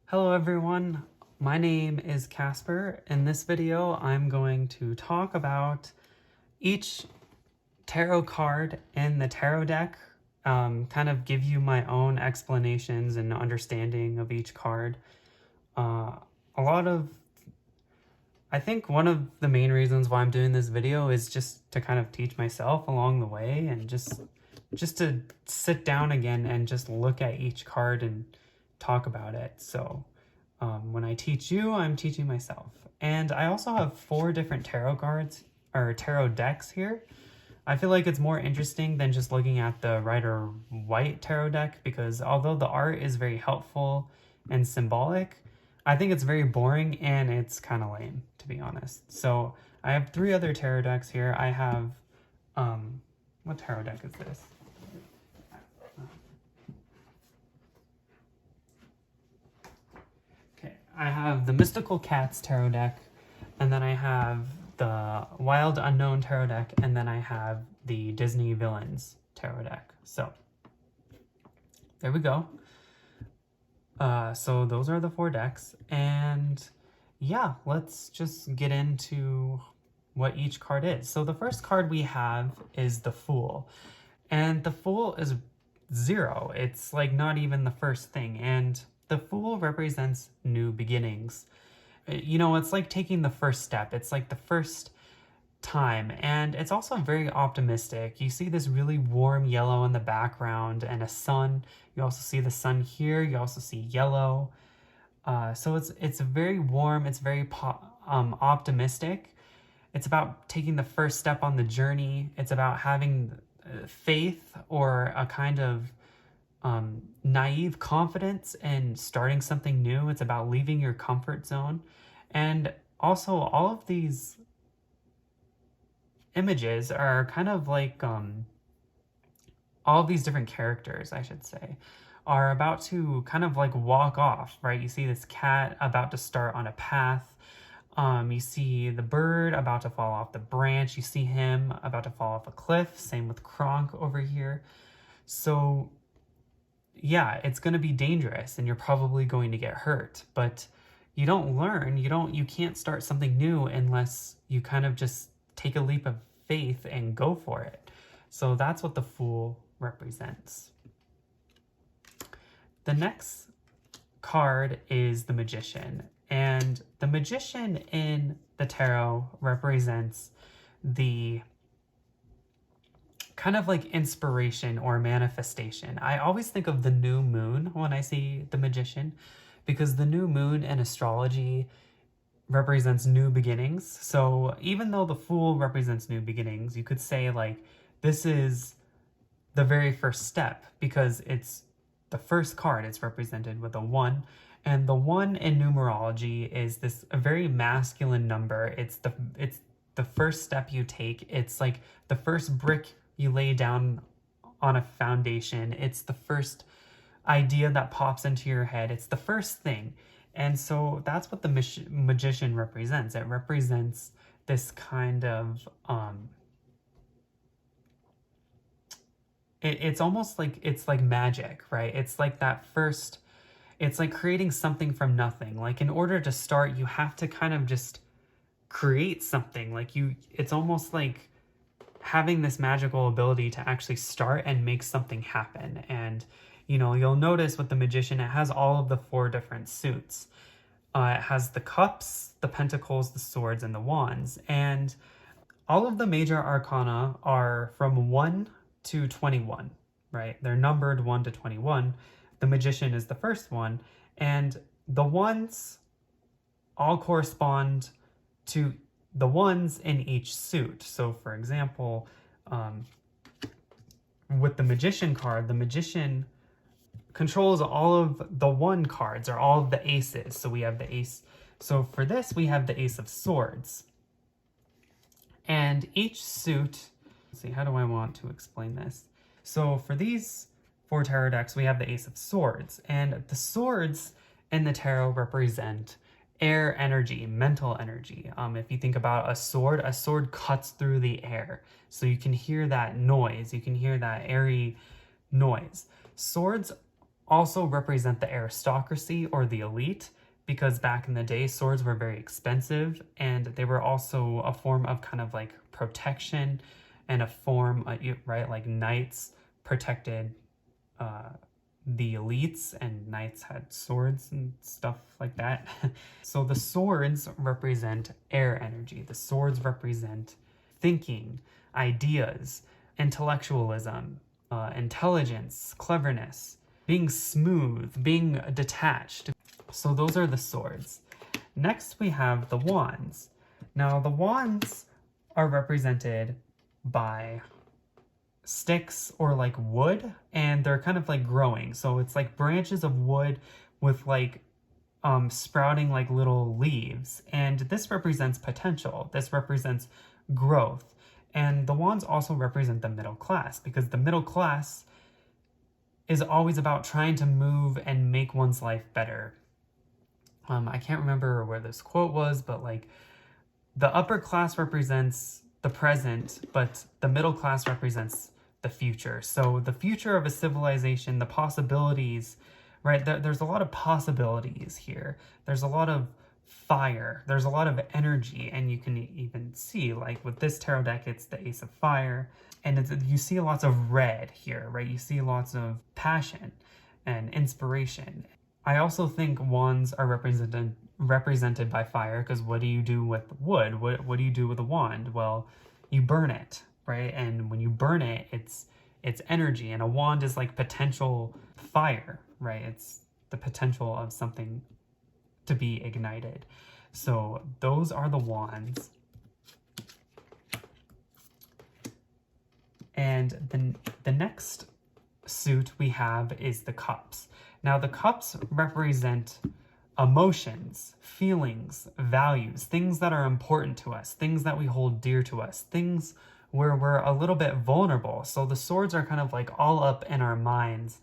Hello everyone, my name is Casper. In this video, I'm going to talk about each tarot card in the tarot deck, kind of give you my own explanations and understanding of each card. I think one of the main reasons why I'm doing this video is just to kind of teach myself along the way and just to sit down again and just look at each card and talk about it. So when I teach you, I'm teaching myself. And I also have 4 different tarot cards or tarot decks here. I feel like it's more interesting than just looking at the Rider-Waite tarot deck, because although the art is very helpful and symbolic, I think it's very boring and it's kind of lame, to be honest. So I have 3 other tarot decks here. I have, what tarot deck is this? Okay, I have the Mystical Cats tarot deck, and then I have the Wild Unknown tarot deck, and then I have the Disney Villains tarot deck. So there we go. So those are the 4 decks, and yeah, let's just get into what each card is. So the first card we have is the Fool, and the Fool is 0. It's like not even the first thing, and the Fool represents new beginnings. You know, it's like taking the first step. It's like the first time, and it's also very optimistic. You see this really warm yellow in the background and a sun. You also see the sun here. You also see yellow. So it's very warm. It's very optimistic. It's about taking the first step on the journey. It's about having faith or a kind of naive confidence and starting something new. It's about leaving your comfort zone. And also all of these images are kind of like all of these different characters, I should say, are about to kind of like walk off, right? You see this cat about to start on a path. You see the bird about to fall off the branch. You see him about to fall off a cliff. Same with Kronk over here. So yeah, it's going to be dangerous and you're probably going to get hurt, but you don't learn, you can't start something new unless you kind of just take a leap of faith and go for it. So that's what the Fool represents. The next card is the Magician, and the Magician in the tarot represents the kind of like inspiration or manifestation. I always think of the new moon when I see the Magician, because the new moon in astrology represents new beginnings. So even though the Fool represents new beginnings, you could say like this is the very first step, because it's the first card. It's represented with a 1, and the 1 in numerology is this a very masculine number. It's the first step you take. It's like the first brick you lay down on a foundation. It's the first idea that pops into your head. It's the first thing. And so that's what the Magician represents. It represents this kind of it's almost like it's like magic, right? It's like that first, it's like creating something from nothing. Like in order to start, you have to kind of just create something. Like it's almost like having this magical ability to actually start and make something happen. And you know, you'll notice with the Magician, it has all of the 4 different suits. It has the cups, the pentacles, the swords, and the wands. And all of the major arcana are from 1 to 21, right? They're numbered 1 to 21. The Magician is the first one. And the wands all correspond to the ones in each suit. So for example, with the Magician card, the Magician controls all of the 1 cards, or all of the aces. So we have the ace. So for this, we have the Ace of Swords. And each suit, let's see, how do I want to explain this? So for these 4 tarot decks, we have the Ace of Swords. And the swords in the tarot represent air energy, mental energy. If you think about a sword cuts through the air. So you can hear that noise. You can hear that airy noise. Swords also represent the aristocracy or the elite, because back in the day, swords were very expensive, and they were also a form of kind of like protection and a form, right? Like knights protected the elites, and knights had swords and stuff like that. So the swords represent air energy. The swords represent thinking, ideas, intellectualism, intelligence, cleverness, being smooth, being detached. So those are the swords. Next, we have the wands. Now, the wands are represented by sticks or like wood, and they're kind of like growing. So it's like branches of wood with like sprouting like little leaves. And this represents potential. This represents growth. And the wands also represent the middle class, because the middle class is always about trying to move and make one's life better. I can't remember where this quote was, but like the upper class represents the present, but the middle class represents the future. So the future of a civilization, the possibilities, right? There's a lot of possibilities here. There's a lot of fire. There's a lot of energy, and you can even see, like with this tarot deck, it's the Ace of Fire, and you see lots of red here, right? You see lots of passion and inspiration. I also think wands are represented by fire, because what do you do with wood? What do you do with a wand? Well, you burn it, right? And when you burn it, it's energy, and a wand is like potential fire, right? It's the potential of something to be ignited. So those are the wands. And then the next suit we have is the cups. Now the cups represent emotions, feelings, values, things that are important to us, things that we hold dear to us, things where we're a little bit vulnerable. So the swords are kind of like all up in our minds.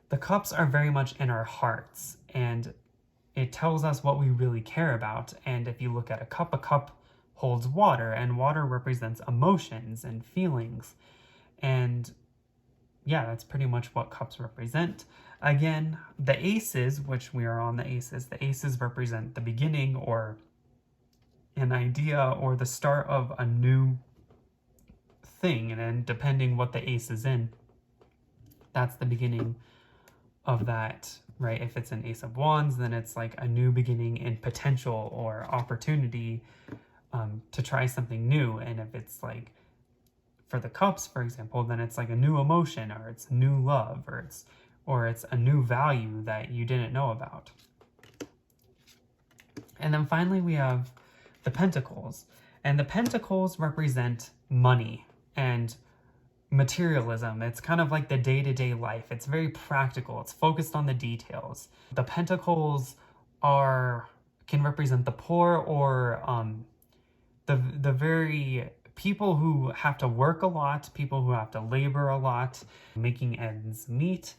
The cups are very much in our hearts, and it tells us what we really care about. And if you look at a cup holds water, and water represents emotions and feelings. And yeah, that's pretty much what cups represent. Again, the aces, which we are on the aces represent the beginning or an idea or the start of a new thing. And then depending what the ace is in, that's the beginning of that, right? If it's an Ace of Wands, then it's like a new beginning in potential or opportunity to try something new. And if it's like for the cups, for example, then it's like a new emotion, or it's new love, or it's a new value that you didn't know about. And then finally we have the pentacles. And the pentacles represent money and materialism. It's kind of like the day-to-day life. It's very practical. It's focused on the details. The pentacles can represent the poor, or the very people who have to work a lot, people who have to labor a lot, making ends meet.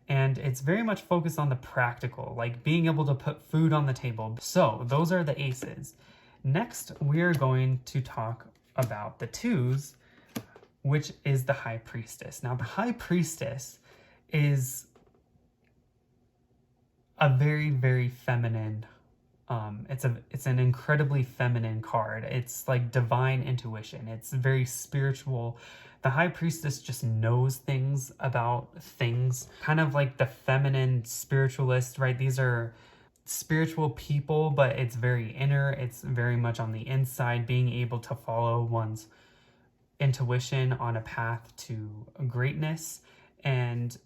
And it's very much focused on the practical, like being able to put food on the table. So those are the aces. Next, we're going to talk about the twos, which is the High Priestess. Now, the High Priestess is a very, very feminine, it's an incredibly feminine card. It's like divine intuition. It's very spiritual. The High Priestess just knows things about things, kind of like the feminine spiritualist, right? These are spiritual people, but it's very inner. It's very much on the inside, being able to follow one's intuition on a path to greatness. And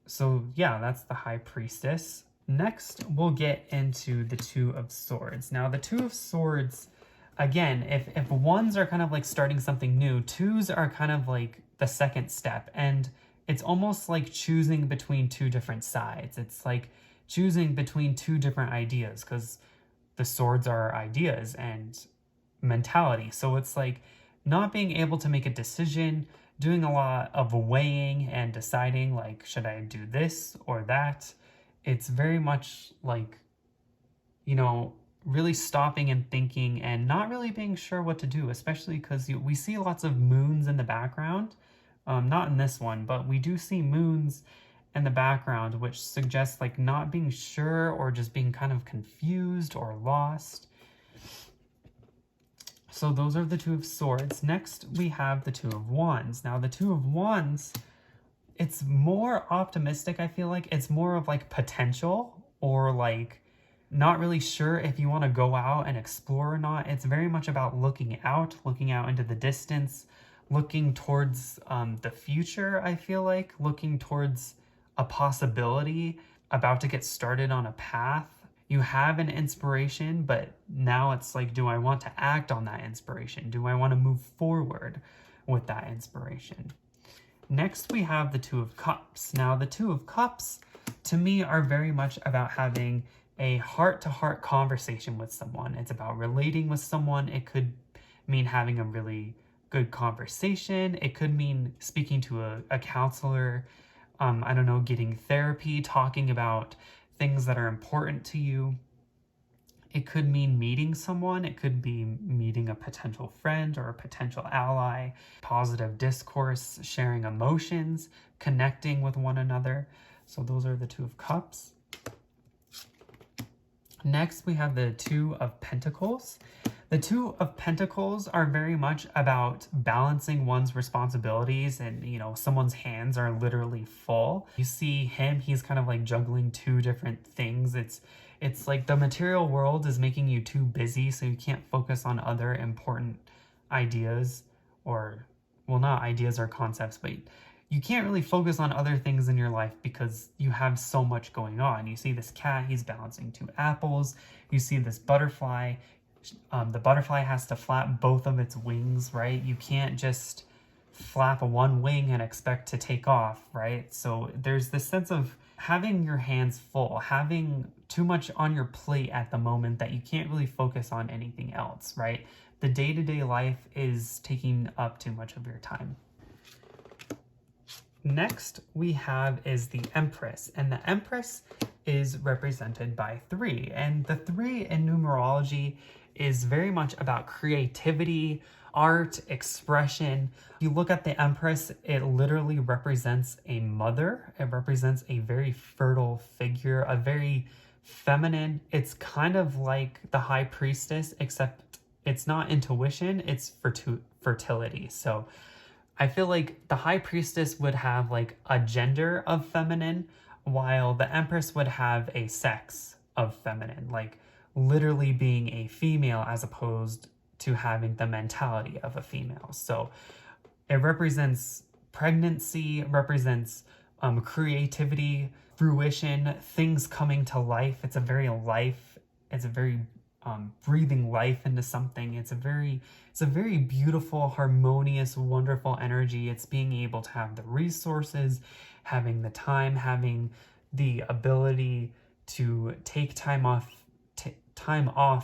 so yeah, that's the High Priestess. Next, we'll get into the Two of Swords. Now, the Two of Swords, again, if ones are kind of like starting something new, twos are kind of like the second step. And it's almost like choosing between two different sides. It's like choosing between two different ideas, because the swords are ideas and mentality. So it's like not being able to make a decision, doing a lot of weighing and deciding, like, should I do this or that? It's very much like, you know, really stopping and thinking and not really being sure what to do, especially because we see lots of moons in the background. Not in this one, but we do see moons, in the background, which suggests like not being sure or just being kind of confused or lost. So those are the Two of Swords. Next, we have the Two of Wands. Now, the Two of Wands, it's more optimistic, I feel like. It's more of like potential, or like not really sure if you want to go out and explore or not. It's very much about looking out into the distance, looking towards the future, I feel like. Looking towards a possibility, about to get started on a path. You have an inspiration, but now it's like, do I want to act on that inspiration? Do I want to move forward with that inspiration? Next, we have the Two of Cups. Now, the Two of Cups, to me, are very much about having a heart-to-heart conversation with someone. It's about relating with someone. It could mean having a really good conversation. It could mean speaking to a counselor, I don't know, getting therapy, talking about things that are important to you. It could mean meeting someone. It could be meeting a potential friend or a potential ally, positive discourse, sharing emotions, connecting with one another. So those are the Two of Cups. Next, we have the Two of Pentacles. The Two of Pentacles are very much about balancing one's responsibilities, and, you know, someone's hands are literally full. You see him, he's kind of like juggling two different things. It's like the material world is making you too busy, so you can't focus on other important ideas, or, well, not ideas or concepts, but you can't really focus on other things in your life because you have so much going on. You see this cat, he's balancing two apples. You see this butterfly. The butterfly has to flap both of its wings, right? You can't just flap one wing and expect to take off, right? So there's this sense of having your hands full, having too much on your plate at the moment that you can't really focus on anything else, right? The day-to-day life is taking up too much of your time. Next we have is the Empress, and the Empress is represented by 3, and the 3 in numerology is very much about creativity, art, expression. You look at the Empress, it literally represents a mother. It represents a very fertile figure, a very feminine. It's kind of like the High Priestess, except it's not intuition, it's fertility. So I feel like the High Priestess would have like a gender of feminine, while the Empress would have a sex of feminine, like literally being a female as opposed to having the mentality of a female. So it represents pregnancy, represents creativity, fruition, things coming to life. It's a very breathing life into something. It's a very beautiful, harmonious, wonderful energy. It's being able to have the resources, having the time, having the ability to take time off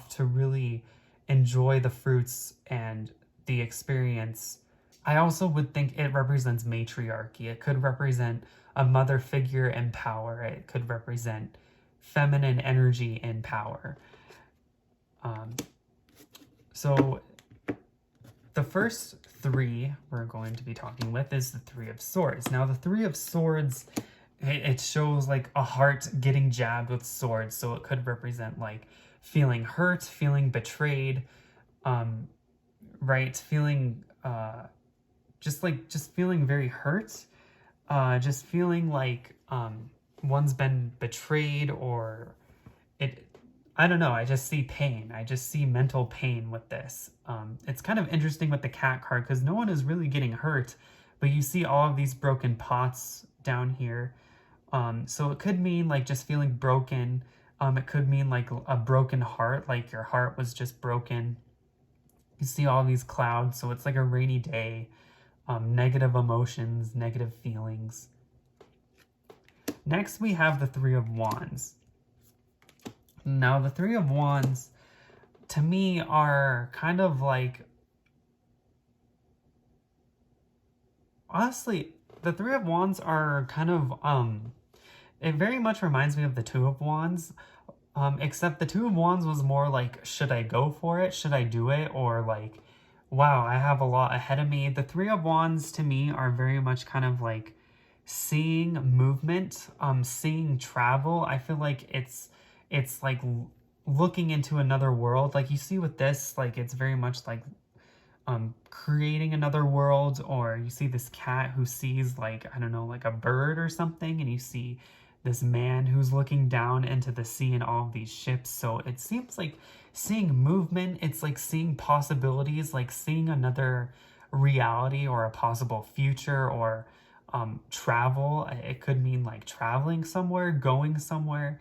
to really enjoy the fruits and the experience. I also would think it represents matriarchy. It could represent a mother figure in power. It could represent feminine energy in power. So the first 3 we're going to be talking with is the Three of Swords. Now the Three of Swords, it shows like a heart getting jabbed with swords. So it could represent like feeling hurt, feeling betrayed, right? Feeling, just feeling very hurt, just feeling like one's been betrayed, or I don't know, I just see pain. I just see mental pain with this. It's kind of interesting with the cat card because no one is really getting hurt, but you see all of these broken pots down here. So it could mean like just feeling broken. It could mean like a broken heart, like your heart was just broken. You see all these clouds, so it's like a rainy day, negative emotions, negative feelings. Next, we have the Three of Wands. Now, the Three of Wands, to me, are kind of like... Honestly, the Three of Wands are kind of... It very much reminds me of the Two of Wands, except the Two of Wands was more like, should I go for it? Should I do it? Or like, wow, I have a lot ahead of me. The Three of Wands, to me, are very much kind of like seeing movement, seeing travel. I feel like it's like looking into another world. Like you see with this, like it's very much like creating another world, or you see this cat who sees like, I don't know, like a bird or something, and you see this man who's looking down into the sea and all of these ships. So it seems like seeing movement, it's like seeing possibilities, like seeing another reality or a possible future, or travel. It could mean like traveling somewhere, going somewhere,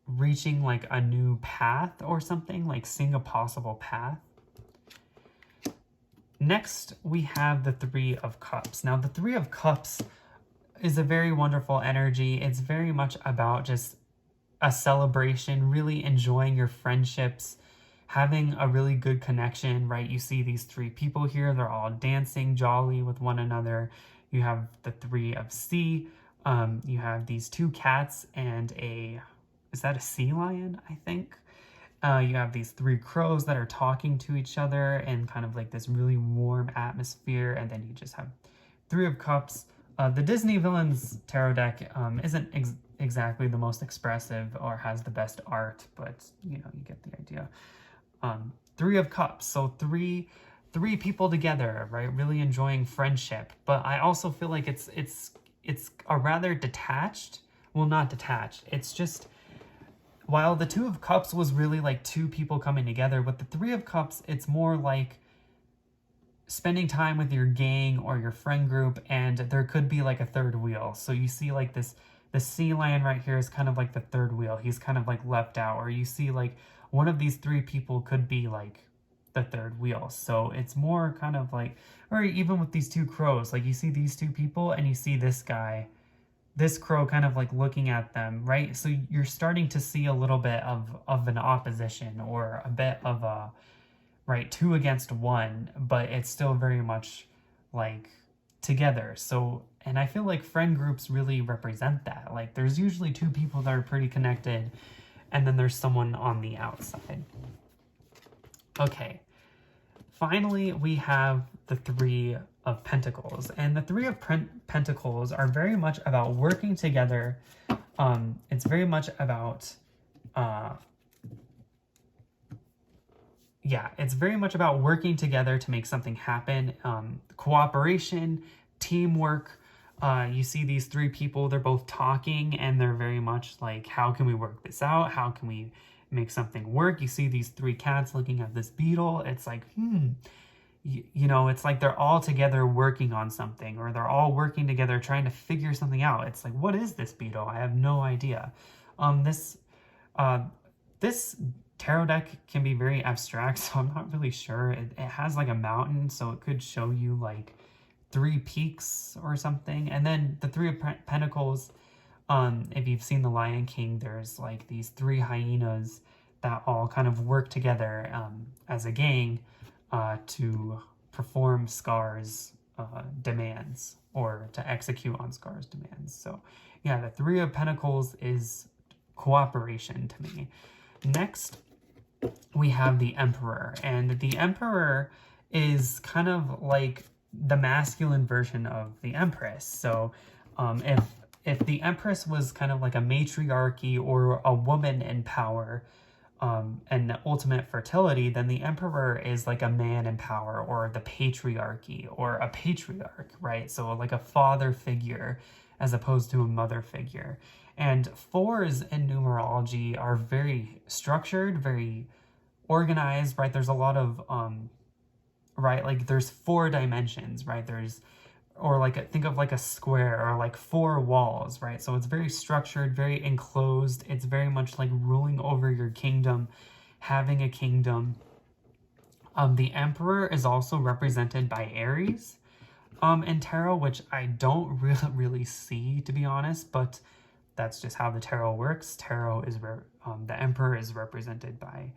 reaching like a new path or something, like seeing a possible path. Next, we have the Three of Cups. Now, the Three of Cups is a very wonderful energy. It's very much about just a celebration, really enjoying your friendships, having a really good connection, right? You see these three people here, they're all dancing jolly with one another. You have the Three of Sea. You have these two cats and is that a sea lion, I think? You have these three crows that are talking to each other and kind of like this really warm atmosphere. And then you just have Three of Cups. The Disney Villains tarot deck isn't exactly the most expressive or has the best art, but you know, you get the idea. Three of Cups, so three people together, right? Really enjoying friendship. But I also feel like it's a rather detached, well, not detached. It's just, while the Two of Cups was really like two people coming together, with the Three of Cups, it's more like spending time with your gang or your friend group, and there could be like a third wheel. So you see like the sea lion right here is kind of like the third wheel. He's kind of like left out, or you see like one of these three people could be like the third wheel. So it's more kind of like, or even with these two crows, like you see these two people and you see this guy, this crow kind of like looking at them, right? So you're starting to see a little bit of an opposition, or a bit of a, right, two against one, but it's still very much like together. So, and I feel like friend groups really represent that. Like there's usually two people that are pretty connected, and then there's someone on the outside. Okay. Finally, we have the Three of Pentacles, and the Three of Pentacles are very much about working together. It's very much about, it's very much about working together to make something happen. Cooperation, teamwork. You see these three people, they're both talking, and they're very much like, how can we work this out? How can we make something work? You see these three cats looking at this beetle. It's like, you know, it's like they're all together working on something, or they're all working together trying to figure something out. It's like, what is this beetle? I have no idea. This tarot deck can be very abstract, so I'm not really sure. It has like a mountain, so it could show you like three peaks or something. And then the Three of Pentacles, if you've seen The Lion King, there's like these three hyenas that all kind of work together as a gang to perform Scar's demands, or to execute on Scar's demands. So yeah, the Three of Pentacles is cooperation to me. Next, we have the Emperor, and the Emperor is kind of like the masculine version of the Empress. So if the Empress was kind of like a matriarchy, or a woman in power, and ultimate fertility, then the Emperor is like a man in power, or the patriarchy, or a patriarch, right? So like a father figure as opposed to a mother figure. And fours in numerology are very structured, very organized, right? There's a lot of right, like there's 4 dimensions, right? There's, or like, think of like a square, or like 4 walls, right? So it's very structured, very enclosed. It's very much like ruling over your kingdom, having a kingdom. The Emperor is also represented by Aries in tarot, which I don't really see, to be honest, but that's just how the tarot works. Tarot is the Emperor is represented by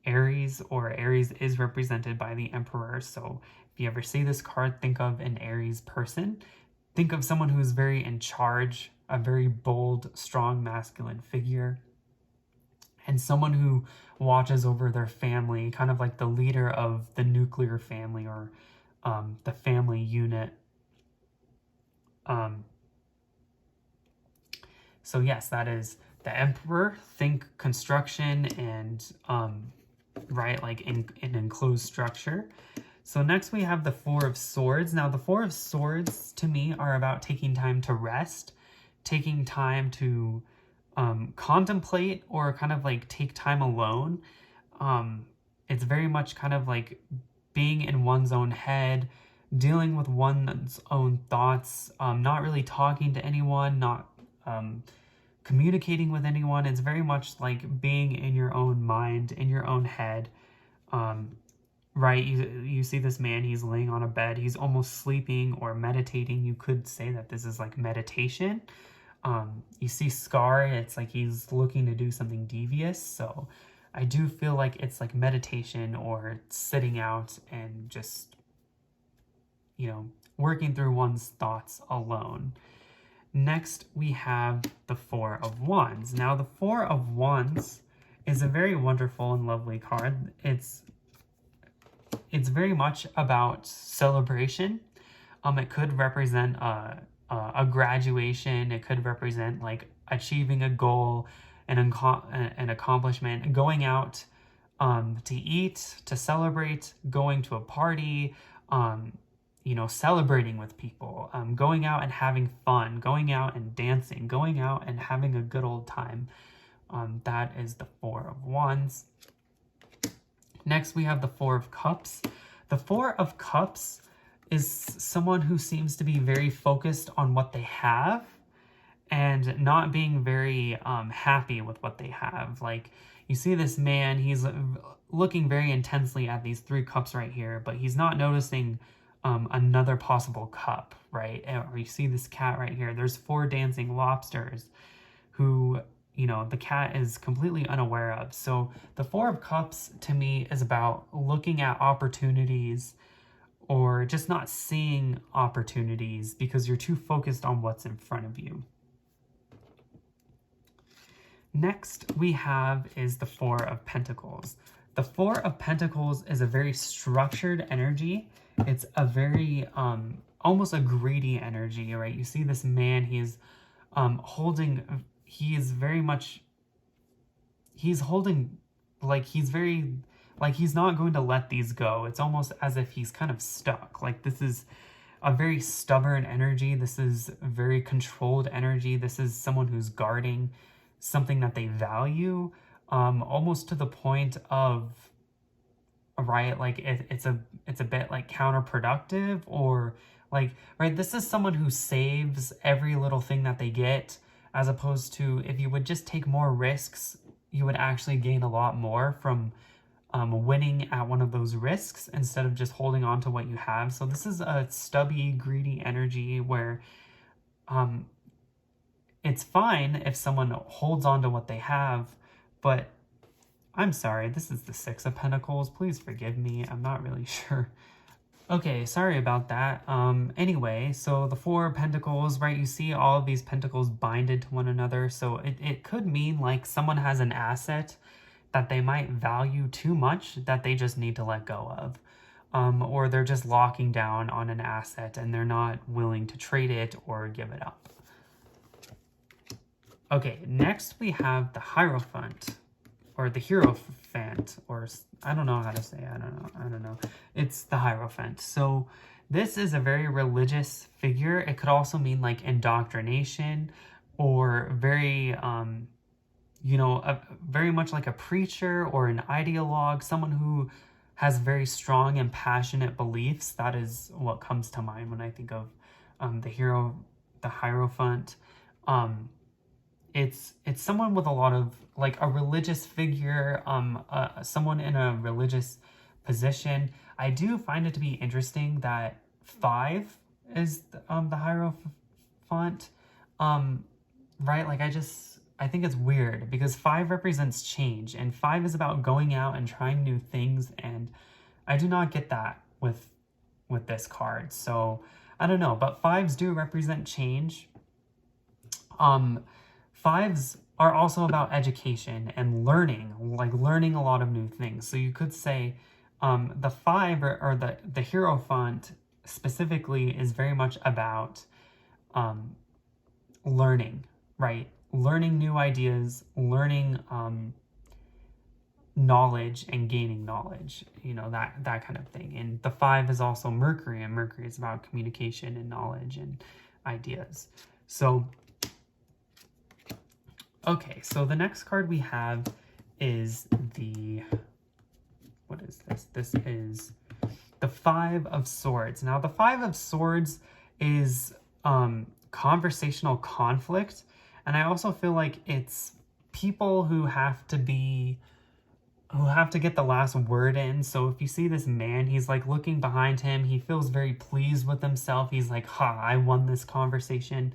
Aries, or Aries is represented by the Emperor. So if you ever see this card, think of an Aries person. Think of someone who's very in charge, a very bold, strong, masculine figure, and someone who watches over their family, kind of like the leader of the nuclear family, or the family unit. Um, so yes, that is the Emperor. Think construction and right, like in an enclosed structure. So next we have the Four of Swords. Now the Four of Swords to me are about taking time to rest, taking time to contemplate or kind of like take time alone. It's very much kind of like being in one's own head, dealing with one's own thoughts, not really talking to anyone, not communicating with anyone. It's very much like being in your own mind, in your own head. Right, you see this man, he's laying on a bed, he's almost sleeping or meditating. You could say that this is like meditation. You see Scar, it's like he's looking to do something devious. So I do feel like it's like meditation or sitting out and just, you know, working through one's thoughts alone. Next, we have the Four of Wands. Now, the Four of Wands is a very wonderful and lovely card. It's very much about celebration. It could represent a graduation. It could represent like achieving a goal, an accomplishment, going out to eat, to celebrate, going to a party, you know, celebrating with people, going out and having fun, going out and dancing, going out and having a good old time. That is the Four of Wands. Next, we have the Four of Cups. The Four of Cups is someone who seems to be very focused on what they have and not being very happy with what they have. Like, you see this man, he's looking very intensely at these three cups right here, but he's not noticing another possible cup, right? Or you see this cat right here. There's four dancing lobsters who, you know, the cat is completely unaware of. So the Four of Cups to me is about looking at opportunities or just not seeing opportunities because you're too focused on what's in front of you. Next we have is the Four of Pentacles. The Four of Pentacles is a very structured energy. It's a very, almost a greedy energy, right? You see this man, he's holding, he is very much, he's holding, like he's very, like he's not going to let these go. It's almost as if he's kind of stuck. Like this is a very stubborn energy. This is a very controlled energy. This is someone who's guarding something that they value, almost to the point of, right, like it's a bit like counterproductive, or like, right, this is someone who saves every little thing that they get, as opposed to if you would just take more risks, you would actually gain a lot more from winning at one of those risks instead of just holding on to what you have. So this is a stubby, greedy energy where it's fine if someone holds on to what they have, but I'm sorry, this is the Six of Pentacles. Please forgive me. I'm not really sure. Okay, sorry about that. Anyway, so the Four of Pentacles, right? You see all of these pentacles binded to one another. So it could mean like someone has an asset that they might value too much that they just need to let go of. Or they're just locking down on an asset and they're not willing to trade it or give it up. Okay, next we have the Hierophant, or the Hierophant, or I don't know how to say it. I don't know. It's the Hierophant. So this is a very religious figure. It could also mean like indoctrination, or very, you know, very much like a preacher or an ideologue, someone who has very strong and passionate beliefs. That is what comes to mind when I think of the Hierophant. It's someone with a lot of, like, a religious figure, someone in a religious position. I do find it to be interesting that 5 is the Hierophant, right? Like, I think it's weird because 5 represents change, and 5 is about going out and trying new things, and I do not get that with this card. So I don't know, but 5s do represent change. 5s are also about education and learning, like learning a lot of new things. So you could say the 5 or the Hierophant specifically is very much about learning, right? Learning new ideas, learning knowledge and gaining knowledge, that kind of thing. And the 5 is also Mercury, and Mercury is about communication and knowledge and ideas. So, okay, so the next card we have is what is this? This is the 5 of Swords. Now, the 5 of Swords is conversational conflict, and I also feel like it's people who have to get the last word in. So if you see this man, he's like looking behind him, he feels very pleased with himself. He's like, ha, I won this conversation.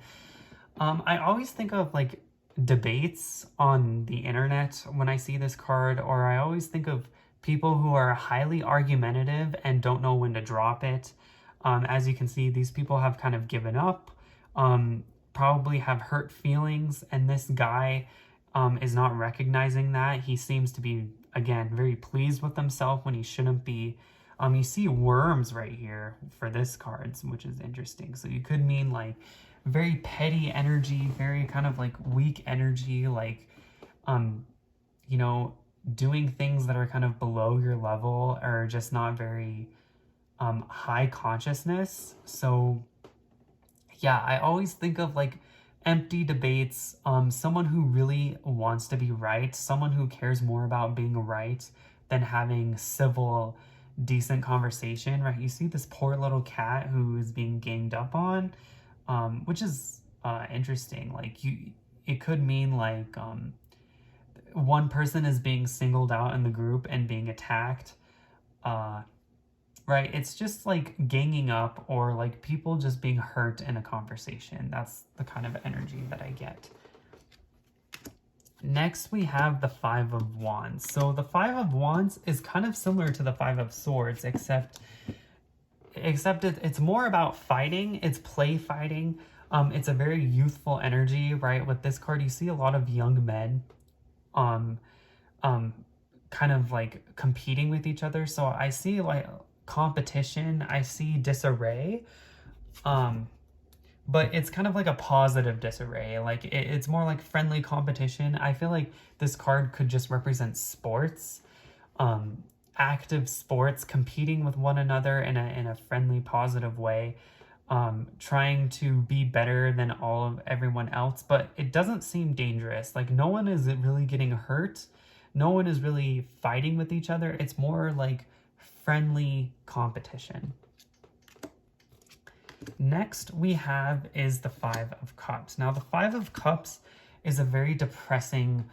I always think of like debates on the internet when I see this card, or I always think of people who are highly argumentative and don't know when to drop it. As you can see, these people have kind of given up, probably have hurt feelings, and this guy is not recognizing that. He seems to be, again, very pleased with himself when he shouldn't be. You see worms right here for this card, which is interesting. So you could mean like very petty energy, very kind of like weak energy, like, doing things that are kind of below your level, or just not very high consciousness. So yeah, I always think of like empty debates, someone who really wants to be right, someone who cares more about being right than having civil, decent conversation, right? You see this poor little cat who is being ganged up on, which is interesting. Like it could mean like one person is being singled out in the group and being attacked, right? It's just like ganging up, or like people just being hurt in a conversation. That's the kind of energy that I get. Next, we have the 5 of Wands. So the 5 of Wands is kind of similar to the 5 of Swords, except it's more about fighting. It's play fighting. It's a very youthful energy, right? With this card, you see a lot of young men kind of like competing with each other. So I see like competition, I see disarray, but it's kind of like a positive disarray. Like it's more like friendly competition. I feel like this card could just represent sports, active sports, competing with one another in a friendly, positive way, trying to be better than everyone else. But it doesn't seem dangerous. Like no one is really getting hurt, no one is really fighting with each other. It's more like friendly competition. Next we have is the 5 of Cups. Now the 5 of Cups is a very depressing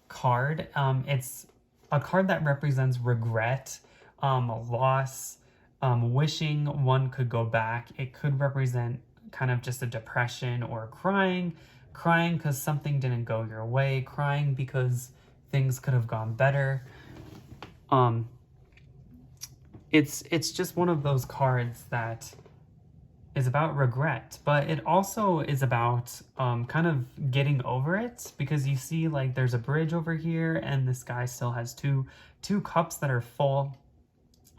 card. It's a card that represents regret, loss, wishing one could go back. It could represent kind of just a depression, or crying because something didn't go your way, crying because things could have gone better. It's just one of those cards that is about regret, but it also is about kind of getting over it, because you see like there's a bridge over here and this guy still has two cups that are full.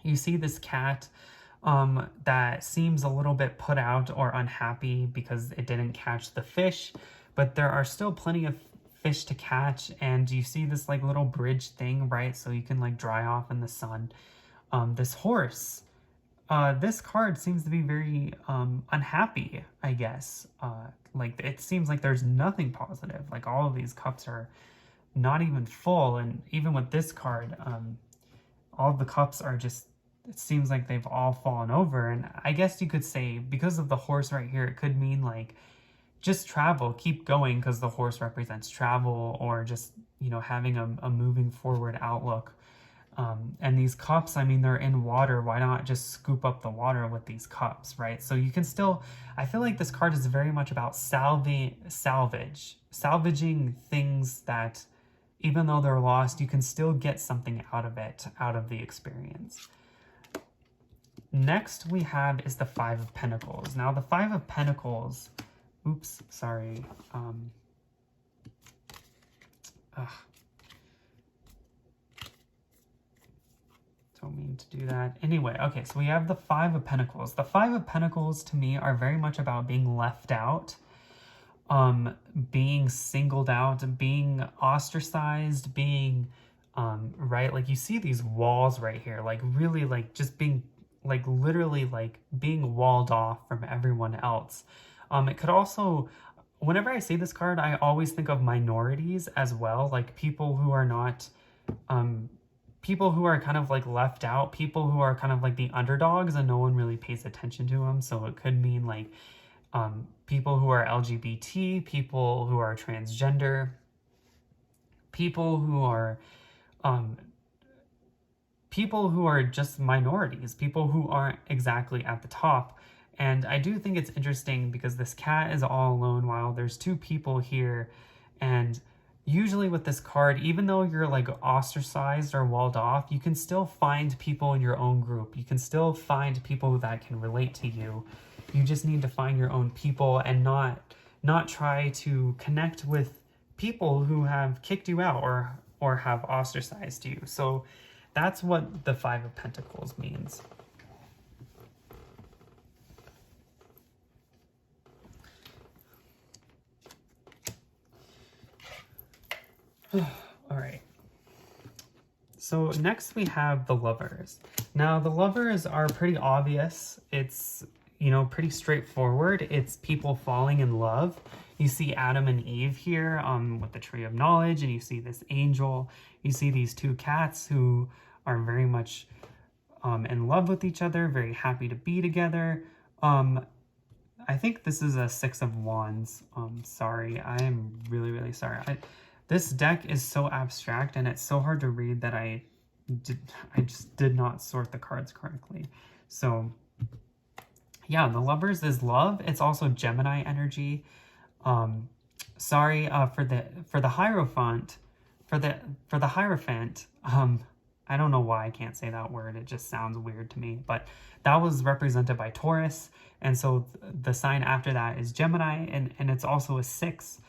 You see this cat that seems a little bit put out or unhappy because it didn't catch the fish, but there are still plenty of fish to catch. And you see this like little bridge thing, right? So you can like dry off in the sun. This horse, this card seems to be very unhappy, I guess. Like it seems like there's nothing positive. Like all of these cups are not even full, and even with this card, all of the cups are just, it seems like they've all fallen over. And I guess you could say, because of the horse right here, it could mean like just travel, keep going, because the horse represents travel, or just, having a moving forward outlook. And these cups, I mean, they're in water. Why not just scoop up the water with these cups, right? So you can still, I feel like this card is very much about salvaging things that, even though they're lost, you can still get something out of it, out of the experience. Next we have is the 5 of Pentacles. Now the 5 of Pentacles, oops, sorry. Don't mean mean to do that. Anyway, okay, so we have the Five of Pentacles. The Five of Pentacles to me are very much about being left out, being singled out, being ostracized, being, right? Like you see these walls right here, like really like just being, like literally like being walled off from everyone else. It could also, whenever I see this card, I always think of minorities as well, like people who are not, people who are kind of like left out, people who are kind of like the underdogs and no one really pays attention to them. So it could mean like people who are LGBT, people who are transgender, people who are just minorities, people who aren't exactly at the top. And I do think it's interesting because this cat is all alone while there's two people here. And usually with this card, even though you're like ostracized or walled off, you can still find people in your own group. You can still find people that can relate to you. You just need to find your own people and not try to connect with people who have kicked you out or have ostracized you. So that's what the Five of Pentacles means. All right. So next we have the Lovers. Now the Lovers are pretty obvious. It's, you know, pretty straightforward. It's people falling in love. You see Adam and Eve here with the Tree of Knowledge, and you see this angel. You see these two cats who are very much in love with each other, very happy to be together. I think this is a Six of Wands. Sorry, I am really, really sorry. This deck is so abstract and it's so hard to read that I just did not sort the cards correctly. So yeah, the Lovers is love. It's also Gemini energy. Sorry for the Hierophant, for the Hierophant. I don't know why I can't say that word. It just sounds weird to me. But that was represented by Taurus, and so the sign after that is Gemini, and it's also a 6.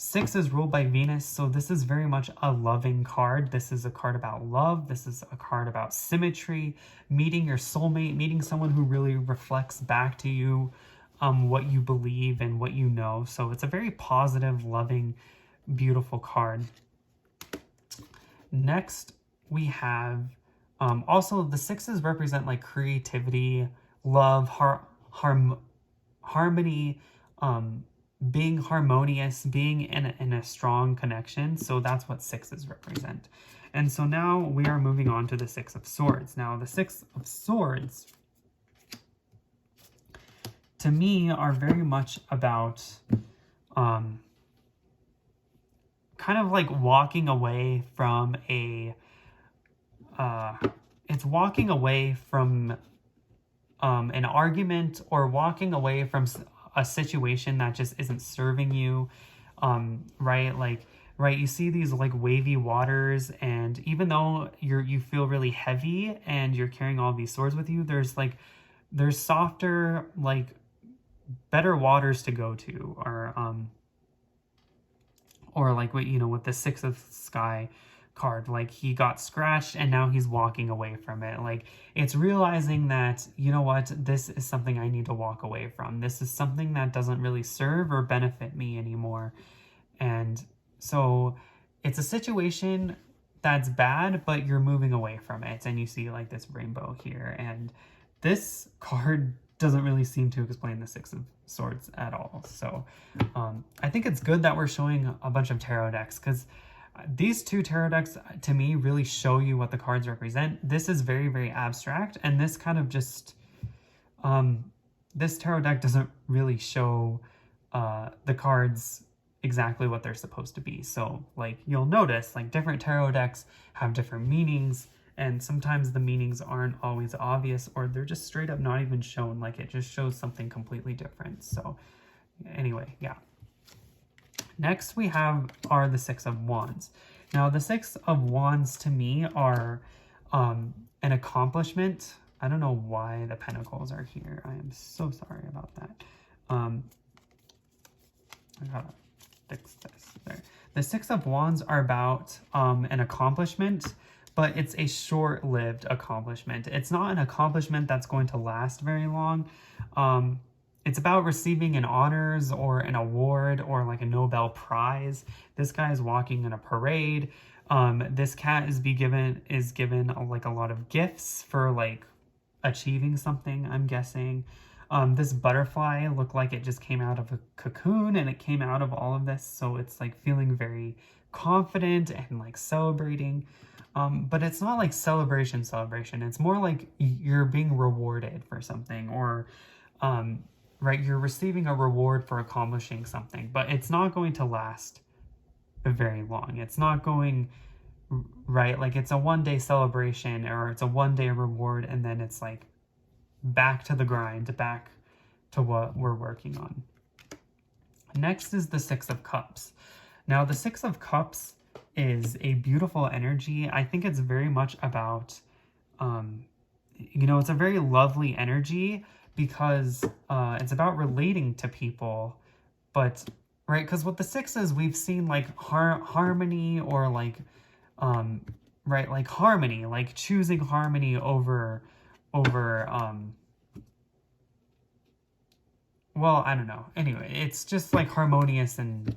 6 is ruled by Venus, so this is very much a loving card. This is a card about love. This is a card about symmetry, meeting your soulmate, meeting someone who really reflects back to you what you believe and what you know. So it's a very positive, loving, beautiful card. Next, we have also the 6s represent like creativity, love, harmony, being harmonious, being in a strong connection. So that's what 6s represent. And so now we are moving on to the 6 of Swords. Now the 6 of Swords to me are very much about kind of like walking away from it's walking away from an argument or walking away from a situation that just isn't serving you, right? Like, right, you see these like wavy waters, and even though you feel really heavy and you're carrying all these swords with you, there's softer, like better waters to go to, or like what, you know, with the 6 of Sky card, like he got scratched and now he's walking away from it. Like it's realizing that, you know what, this is something I need to walk away from. This is something that doesn't really serve or benefit me anymore. And so it's a situation that's bad, but you're moving away from it. And you see like this rainbow here, and this card doesn't really seem to explain the 6 of Swords at all. So I think it's good that we're showing a bunch of tarot decks, because these two tarot decks to me really show you what the cards represent. This is very, very abstract, and this kind of just this tarot deck doesn't really show the cards exactly what they're supposed to be. So like you'll notice like different tarot decks have different meanings, and sometimes the meanings aren't always obvious, or they're just straight up not even shown. Like it just shows something completely different. So anyway, yeah. Next we are the 6 of Wands. Now the 6 of Wands to me are an accomplishment. I don't know why the Pentacles are here. I am so sorry about that. I gotta fix this there. The 6 of Wands are about an accomplishment, but it's a short-lived accomplishment. It's not an accomplishment that's going to last very long. It's about receiving an honors or an award or like a Nobel Prize. This guy is walking in a parade. This cat is given like a lot of gifts for like achieving something, I'm guessing. This butterfly looked like it just came out of a cocoon and it came out of all of this, so it's like feeling very confident and like celebrating. But it's not like celebration. It's more like you're being rewarded for something, or right, you're receiving a reward for accomplishing something, but it's not going to last very long. It's not going, right, like it's a one-day celebration or it's a one-day reward, and then it's like back to the grind, back to what we're working on. Next is the Six of Cups. Now, the Six of Cups is a beautiful energy. I think it's very much about, it's a very lovely energy because it's about relating to people, but, right, because with the sixes, we've seen like harmony or like, right, like harmony, like choosing harmony over, well, I don't know. Anyway, it's just like harmonious and,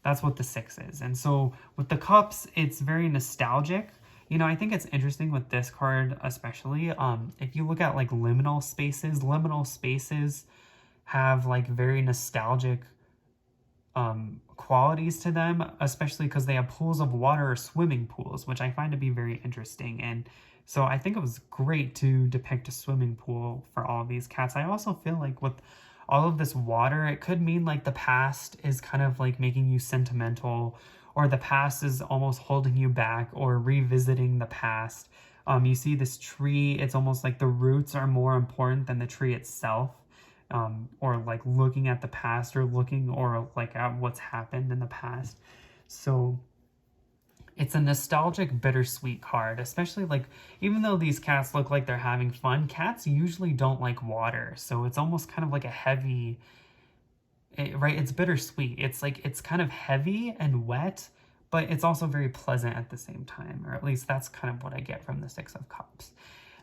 that's what the six is. And so with the cups, it's very nostalgic. I think it's interesting with this card, especially, if you look at like liminal spaces have like very nostalgic qualities to them, especially because they have pools of water or swimming pools, which I find to be very interesting. And so I think it was great to depict a swimming pool for all of these cats. I also feel like with all of this water, it could mean like the past is kind of like making you sentimental, or the past is almost holding you back, or revisiting the past. You see this tree, it's almost like the roots are more important than the tree itself, or like looking at the past or looking or like at what's happened in the past. So it's a nostalgic, bittersweet card, especially like, even though these cats look like they're having fun, cats usually don't like water. So it's almost kind of like a heavy, right? It's bittersweet. It's like, it's kind of heavy and wet, but it's also very pleasant at the same time, or at least that's kind of what I get from the Six of Cups.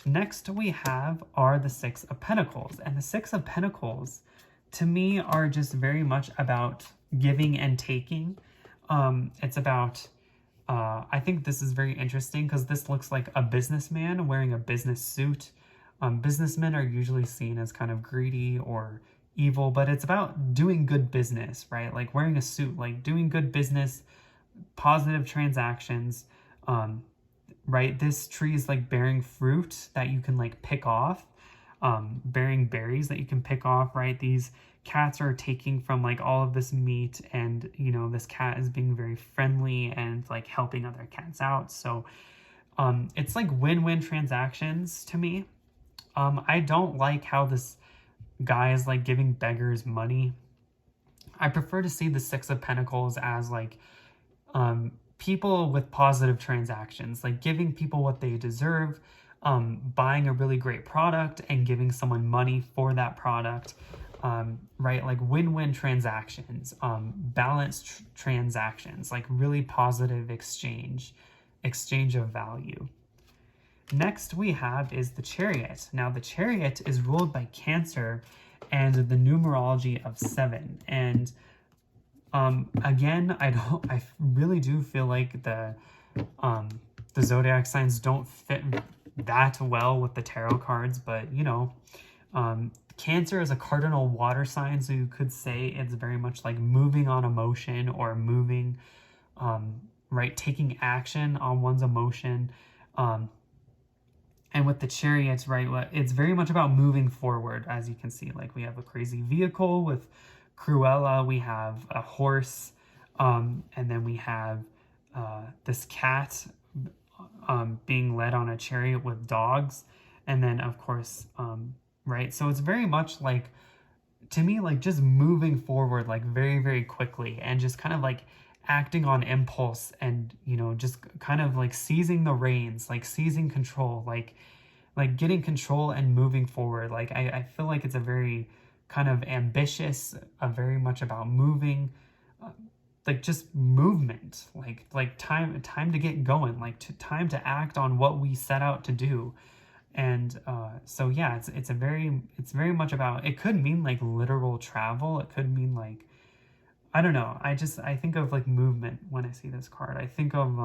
Next we have are the Six of Pentacles, and the Six of Pentacles to me are just very much about giving and taking. It's about, I think this is very interesting because this looks like a businessman wearing a business suit. Businessmen are usually seen as kind of greedy or evil, but it's about doing good business, right? Like wearing a suit, like doing good business, positive transactions, right? This tree is like bearing fruit that you can like pick off, bearing berries that you can pick off, right? These cats are taking from like all of this meat, and this cat is being very friendly and like helping other cats out. So it's like win-win transactions to me. I don't like how this guy is like giving beggars money. I prefer to see the Six of Pentacles as like people with positive transactions, like giving people what they deserve, buying a really great product and giving someone money for that product, right? Like win-win transactions, balanced transactions, like really positive exchange of value. Next we have is the Chariot. Now the Chariot is ruled by Cancer and the numerology of 7. And again, I really do feel like the zodiac signs don't fit that well with the tarot cards, but Cancer is a cardinal water sign, so you could say it's very much like moving on emotion, or moving, right, taking action on one's emotion. And with the Chariots, right, it's very much about moving forward, as you can see. Like we have a crazy vehicle with Cruella, we have a horse, and then we have this cat being led on a chariot with dogs, and then of course, right, so it's very much like, to me, like just moving forward like very, very quickly, and just kind of like acting on impulse, and just kind of like seizing the reins, like seizing control, like getting control and moving forward. Like I feel like it's a very kind of ambitious, very much about moving. like just movement, like time to get going, like time to act on what we set out to do. And so yeah, it's very much about, it could mean like literal travel, it could mean like, I don't know, I think of like movement when I see this card. I think of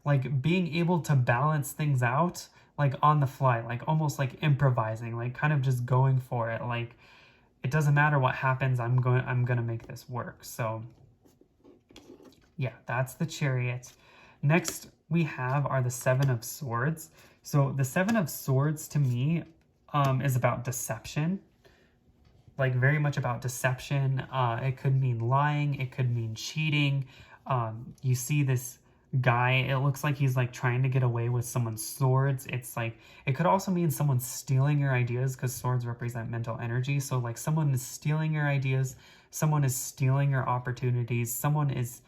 like being able to balance things out like on the fly, like almost like improvising, like kind of just going for it, like it doesn't matter what happens, I'm gonna make this work. So yeah, that's the Chariot. Next we have are the Seven of Swords. So the Seven of Swords to me is about deception, like very much about deception. It could mean lying, it could mean cheating. You see this guy, it looks like he's like trying to get away with someone's swords. It's like, it could also mean someone stealing your ideas, because swords represent mental energy. So like someone is stealing your ideas, someone is stealing your opportunities, someone is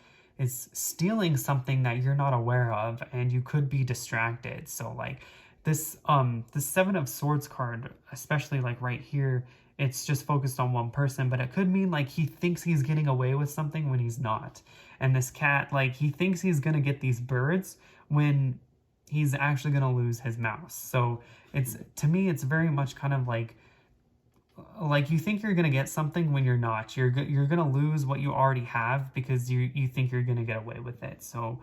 stealing something that you're not aware of, and you could be distracted. So like this Seven of Swords card, especially like right here, it's just focused on one person, but it could mean like he thinks he's getting away with something when he's not. And this cat, like he thinks he's gonna get these birds when he's actually gonna lose his mouse. So it's, to me, it's very much kind of like you think you're gonna get something when you're not. You're gonna lose what you already have because you think you're gonna get away with it. So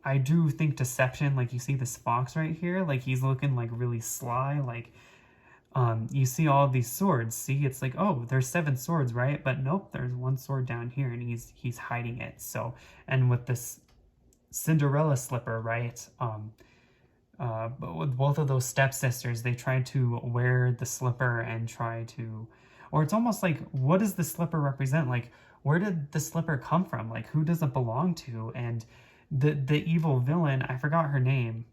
I do think deception, like you see this fox right here, like he's looking like really sly, like you see all of these swords. See, it's like, oh, there's 7 swords, right? But nope, there's one sword down here, and he's hiding it. So, and with this Cinderella slipper, right? But with both of those stepsisters, they tried to wear the slipper and try to, or it's almost like, what does the slipper represent? Like, where did the slipper come from? Like, who does it belong to? And the evil villain, I forgot her name,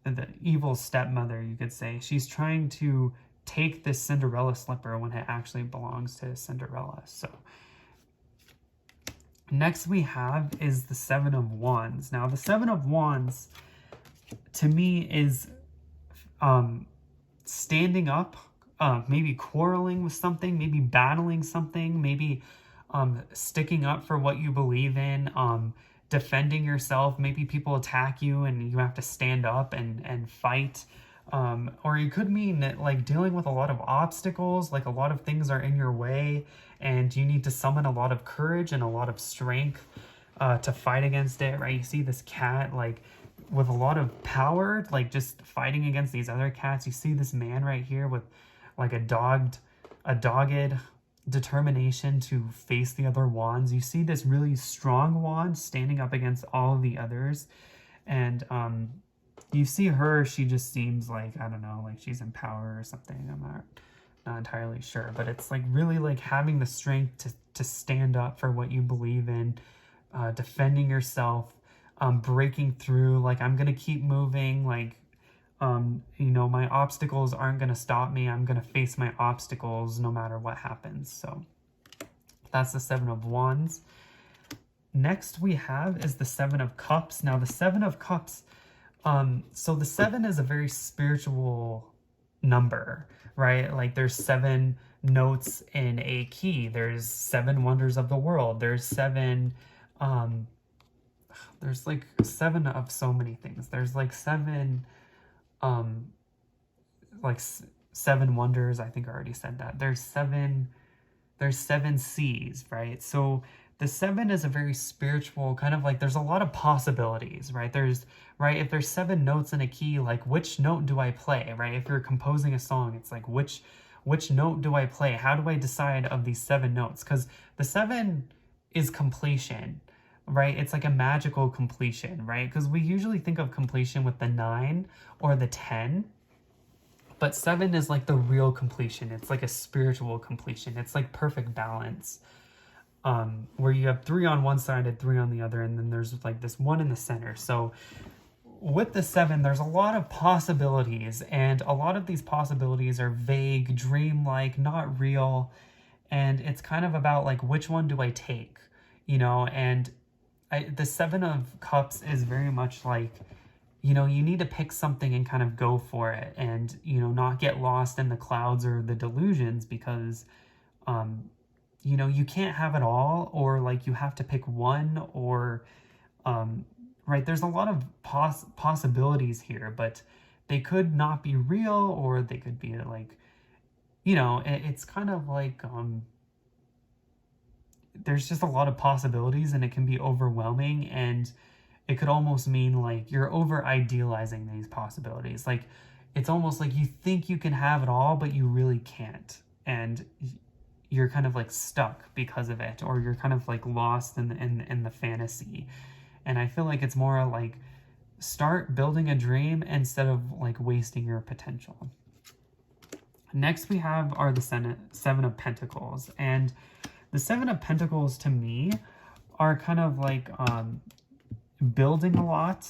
the evil stepmother, you could say, she's trying to take this Cinderella slipper when it actually belongs to Cinderella. So next we have is the Seven of Wands. Now the Seven of Wands to me is standing up, maybe quarreling with something, maybe battling something, maybe sticking up for what you believe in, defending yourself. Maybe people attack you and you have to stand up and fight. Or it could mean that, like, dealing with a lot of obstacles, like a lot of things are in your way and you need to summon a lot of courage and a lot of strength to fight against it, right? You see this cat, like, with a lot of power, like just fighting against these other cats. You see this man right here with like a dogged determination to face the other wands. You see this really strong wand standing up against all of the others. And you see her, she just seems like, I don't know, like she's in power or something. I'm not entirely sure, but it's like really like having the strength to stand up for what you believe in, defending yourself, breaking through, like I'm gonna keep moving, like you know, my obstacles aren't gonna stop me. I'm gonna face my obstacles no matter what happens. So that's the Seven of Wands. Next we have is the Seven of Cups. Now the Seven of Cups, so the 7 is a very spiritual number, right? Like there's 7 notes in a key. There's 7 wonders of the world. There's 7 there's like 7 of so many things. There's like 7 like 7 wonders. I think I already said that. There's 7 C's, right? So the 7 is a very spiritual kind of like, there's a lot of possibilities, right? If there's 7 notes in a key, like which note do I play, right? If you're composing a song, it's like which note do I play? How do I decide of these 7 notes? Because the 7 is completion, right? It's like a magical completion, right? Because we usually think of completion with the 9 or the 10, but 7 is like the real completion. It's like a spiritual completion. It's like perfect balance, where you have 3 on one side and 3 on the other, and then there's like this 1 in the center. So with the 7, there's a lot of possibilities, and a lot of these possibilities are vague, dreamlike, not real, and it's kind of about like, which one do I take, you know? And the 7 of Cups is very much like, you know, you need to pick something and kind of go for it, and, you know, not get lost in the clouds or the delusions, because, you know, you can't have it all, or like you have to pick one, or right, there's a lot of possibilities here, but they could not be real, or they could be like, you know, it's kind of like there's just a lot of possibilities, and it can be overwhelming, and it could almost mean like you're over idealizing these possibilities. Like it's almost like you think you can have it all, but you really can't, and you're kind of like stuck because of it, or you're kind of like lost in the fantasy. And I feel like it's more like start building a dream instead of like wasting your potential. Next we have are the Seven of Pentacles, and the Seven of Pentacles to me are kind of like building a lot,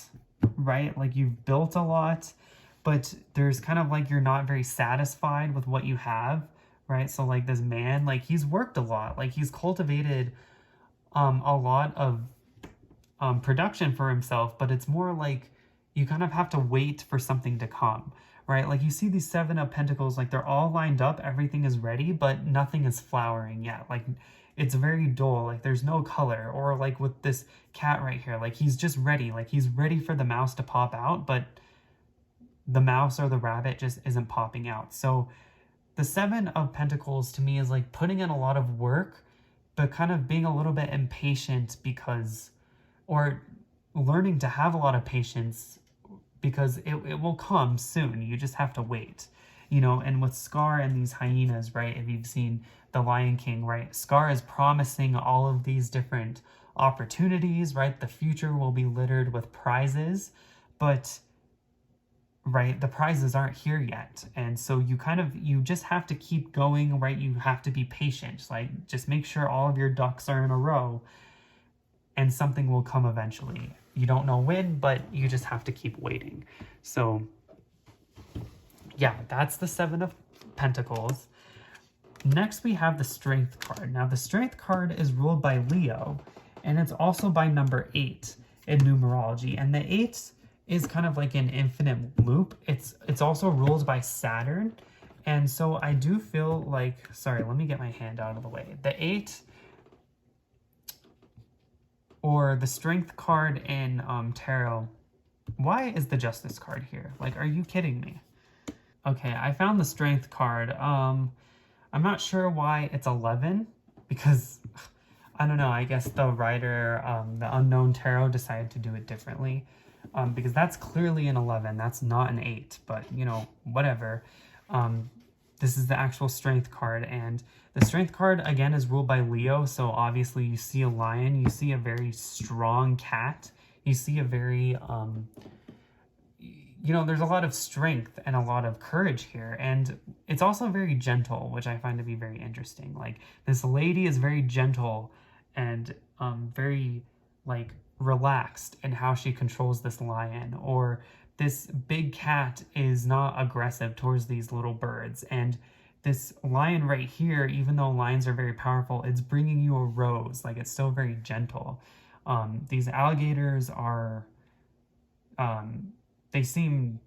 right? Like you've built a lot, but there's kind of like you're not very satisfied with what you have, right? So like this man, like he's worked a lot, like he's cultivated a lot of production for himself, but it's more like you kind of have to wait for something to come, right? Like you see these Seven of Pentacles, like they're all lined up, everything is ready, but nothing is flowering yet. Like it's very dull, like there's no color. Or like with this cat right here, like he's just ready, like he's ready for the mouse to pop out, but the mouse or the rabbit just isn't popping out. So the Seven of Pentacles to me is like putting in a lot of work, but kind of being a little bit impatient because, or learning to have a lot of patience because it will come soon. You just have to wait, you know. And with Scar and these hyenas, right? If you've seen The Lion King, right? Scar is promising all of these different opportunities, right? The future will be littered with prizes, but right, the prizes aren't here yet. And so you just have to keep going, right? You have to be patient. Like just make sure all of your ducks are in a row and something will come eventually. You don't know when, but you just have to keep waiting. So yeah, that's the Seven of Pentacles. Next, we have the Strength card. Now, the Strength card is ruled by Leo, and it's also by number 8 in numerology. And the 8 is kind of like an infinite loop. It's also ruled by Saturn. And so I do feel like, sorry, let me get my hand out of the way. The 8, or the Strength card in tarot, why is the Justice card here? Like, are you kidding me? Okay, I found the Strength card. I'm not sure why it's 11, because I don't know, I guess the writer, the Unknown Tarot, decided to do it differently, because that's clearly an 11, that's not an 8, but you know, whatever. This is the actual Strength card, and the Strength card again is ruled by Leo, so obviously you see a lion, you see a very strong cat, you see a very you know, there's a lot of strength and a lot of courage here. And it's also very gentle, which I find to be very interesting. Like, this lady is very gentle and very, like, relaxed in how she controls this lion. Or this big cat is not aggressive towards these little birds. And this lion right here, even though lions are very powerful, it's bringing you a rose. Like, it's still very gentle. These alligators are... they seem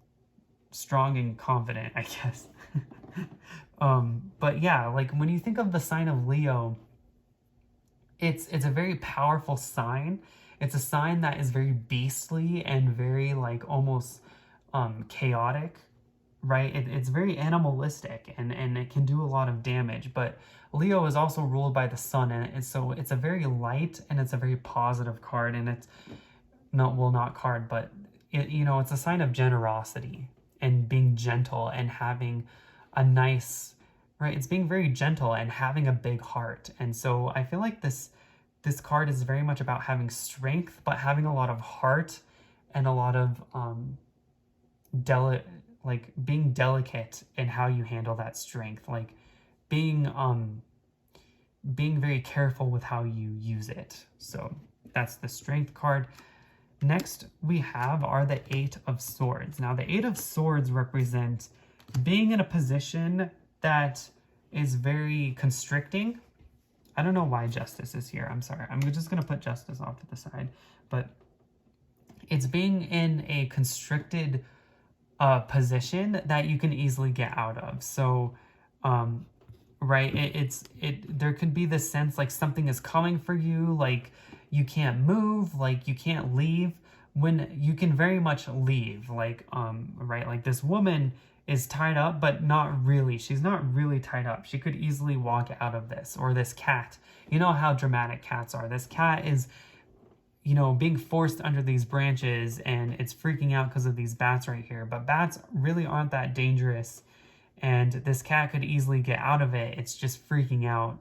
strong and confident, I guess. But yeah, like when you think of the sign of Leo, it's a very powerful sign. It's a sign that is very beastly and very like almost chaotic, right? It's very animalistic, and it can do a lot of damage. But Leo is also ruled by the sun, and so it's a very light and it's a very positive card, and it's not card, but you know, it's a sign of generosity and being gentle and having a nice, right? It's being very gentle and having a big heart. And so I feel like this card is very much about having strength, but having a lot of heart and a lot of like being delicate in how you handle that strength, like being very careful with how you use it. So that's the Strength card. Next we have are the Eight of Swords. Now the Eight of Swords represent being in a position that is very constricting. I don't know why Justice is here. I'm sorry. I'm just going to put Justice off to the side. But it's being in a constricted position that you can easily get out of. So right? There could be this sense like something is coming for you, like you can't move, like you can't leave, when you can very much leave. Like right, like this woman is tied up, but not really. She's not really tied up. She could easily walk out of this. Or this cat. You know how dramatic cats are. This cat is, you know, being forced under these branches and it's freaking out because of these bats right here. But bats really aren't that dangerous, and this cat could easily get out of it. It's just freaking out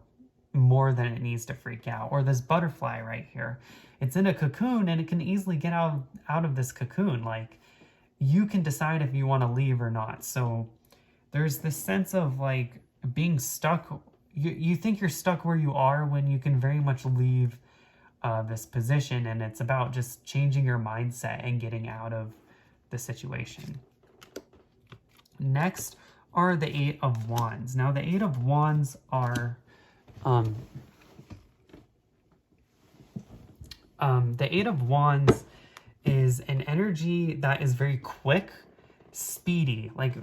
more than it needs to freak out. Or this butterfly right here. It's in a cocoon and it can easily get out of this cocoon. Like, you can decide if you want to leave or not. So there's this sense of like being stuck. You think you're stuck where you are when you can very much leave this position, and it's about just changing your mindset and getting out of the situation. Next are the Eight of Wands. Now the Eight of Wands are the Eight of Wands is an energy that is very quick, speedy, like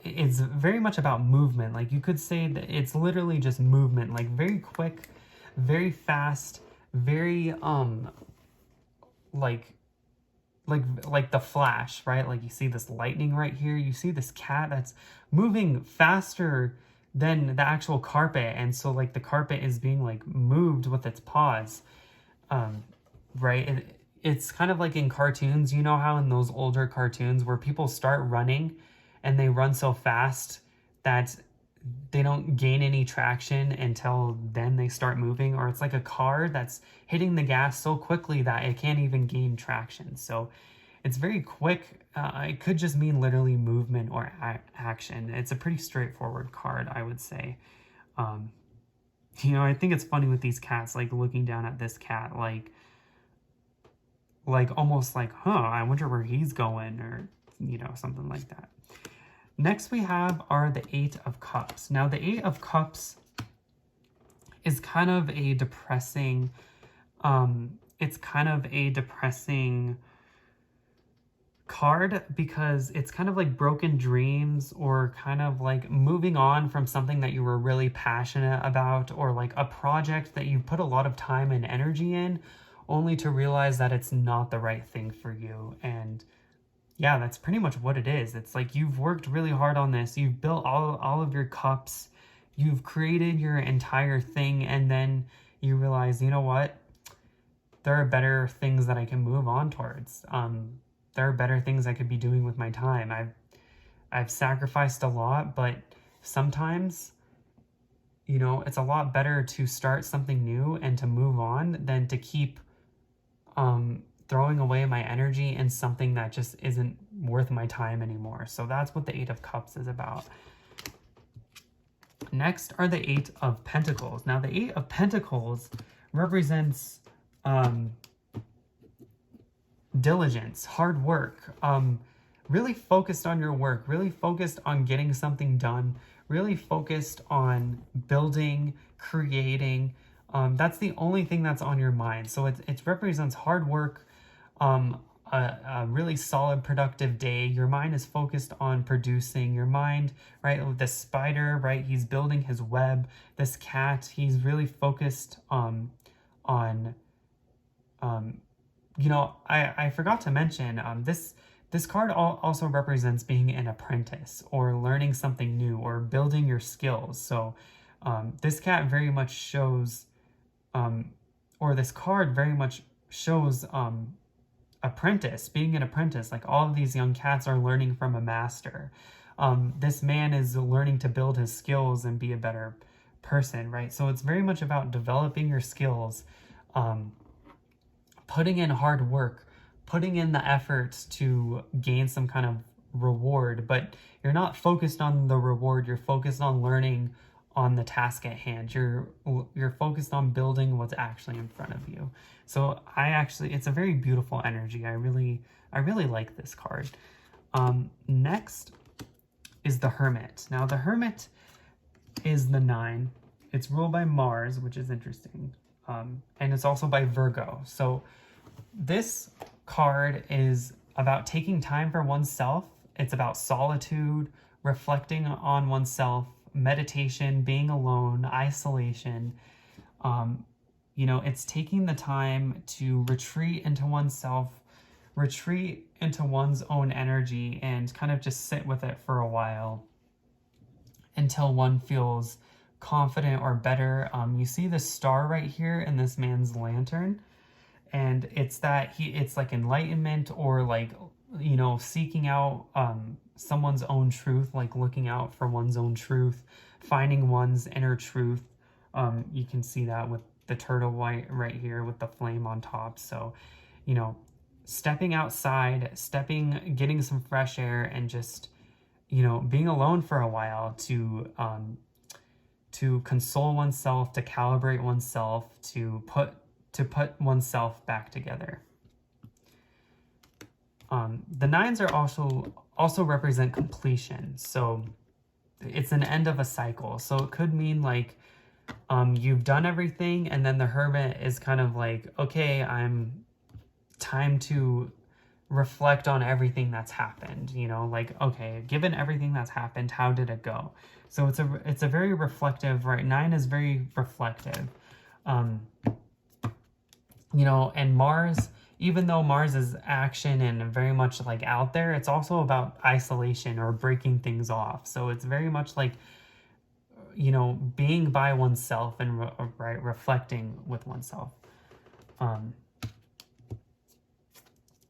it's very much about movement. Like you could say that it's literally just movement, like very quick, very fast, very like the Flash, right? Like you see this lightning right here, you see this cat that's moving faster than the actual carpet, and so like the carpet is being like moved with its paws, right? It's kind of like in cartoons. You know how in those older cartoons where people start running and they run so fast that they don't gain any traction until then they start moving? Or it's like a car that's hitting the gas so quickly that it can't even gain traction. So it's very quick. It could just mean literally movement or action. It's a pretty straightforward card, I would say. You know, I think it's funny with these cats, like looking down at this cat, like almost like, huh, I wonder where he's going, or, you know, something like that. Next we have are the Eight of Cups. Now the Eight of Cups is kind of a depressing, it's kind of a depressing card, because it's kind of like broken dreams, or kind of like moving on from something that you were really passionate about, or like a project that you put a lot of time and energy in, only to realize that it's not the right thing for you. And yeah, that's pretty much what it is. It's like you've worked really hard on this. You've built all of your cups. You've created your entire thing. And then you realize, you know what? There are better things that I can move on towards. There are better things I could be doing with my time. I've sacrificed a lot, but sometimes, you know, it's a lot better to start something new and to move on than to keep throwing away my energy in something that just isn't worth my time anymore. So that's what the Eight of Cups is about. Next are the Eight of Pentacles. Now the Eight of Pentacles represents diligence, hard work, really focused on your work, really focused on getting something done, really focused on building, creating. That's the only thing that's on your mind. So it represents hard work, a really solid, productive day. Your mind is focused on producing. Your mind, right? The spider, right? He's building his web. This cat, he's really focused you know, I forgot to mention, this card also represents being an apprentice, or learning something new, or building your skills. So this cat very much shows, or this card very much shows apprentice, being an apprentice. Like all of these young cats are learning from a master. This man is learning to build his skills and be a better person, right? So it's very much about developing your skills, putting in hard work, putting in the efforts to gain some kind of reward, but you're not focused on the reward. You're focused on learning on the task at hand. You're focused on building what's actually in front of you. So it's a very beautiful energy. I really like this card. Next is the Hermit. Now the Hermit is the 9. It's ruled by Mars, which is interesting. And it's also by Virgo. So this card is about taking time for oneself. It's about solitude, reflecting on oneself, meditation, being alone, isolation. You know, it's taking the time to retreat into oneself, retreat into one's own energy, and kind of just sit with it for a while until one feels confident or better. You see the star right here in this man's lantern, and it's that it's like enlightenment, or like, you know, seeking out someone's own truth, like looking out for one's own truth, finding one's inner truth. You can see that with the turtle white right here with the flame on top. So, you know, stepping outside, getting some fresh air, and just, you know, being alone for a while to console oneself, to calibrate oneself, to put oneself back together. The nines are also represent completion. So it's an end of a cycle. So it could mean like you've done everything, and then the hermit is kind of like, okay, I'm time to reflect on everything that's happened, you know, like, okay, given everything that's happened, how did it go? So it's a very reflective, right? 9 is very reflective. You know, and Mars, even though Mars is action and very much like out there, it's also about isolation or breaking things off. So it's very much like, you know, being by oneself and reflecting with oneself.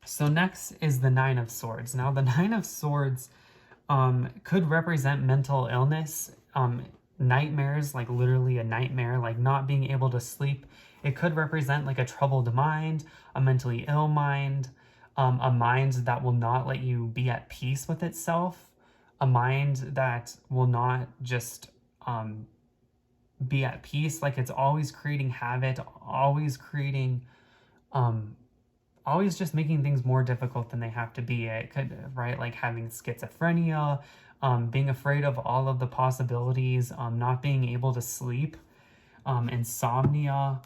So next is the 9 of Swords. Now the 9 of Swords could represent mental illness, nightmares, like literally a nightmare, like not being able to sleep. It could represent like a troubled mind, a mentally ill mind, a mind that will not let you be at peace with itself, a mind that will not just be at peace, like it's always creating havoc, always creating, always just making things more difficult than they have to be. It could, right, like having schizophrenia, being afraid of all of the possibilities, not being able to sleep, insomnia,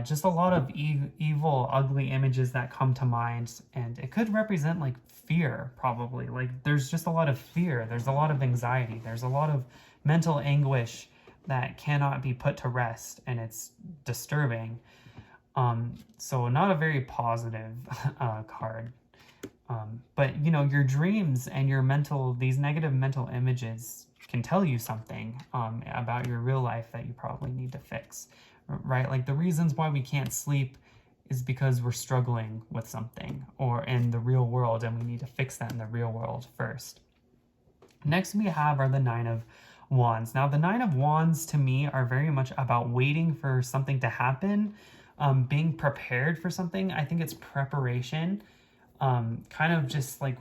just a lot of evil, ugly images that come to mind. And it could represent like fear, probably. Like there's just a lot of fear. There's a lot of anxiety. There's a lot of mental anguish that cannot be put to rest, and it's disturbing. So not a very positive card. But, you know, your dreams and your these negative mental images can tell you something about your real life that you probably need to fix, right? Like the reasons why we can't sleep is because we're struggling with something or in the real world, and we need to fix that in the real world first. Next we have are the 9 of Wands. Now the 9 of Wands to me are very much about waiting for something to happen, being prepared for something. I think it's preparation, kind of just like,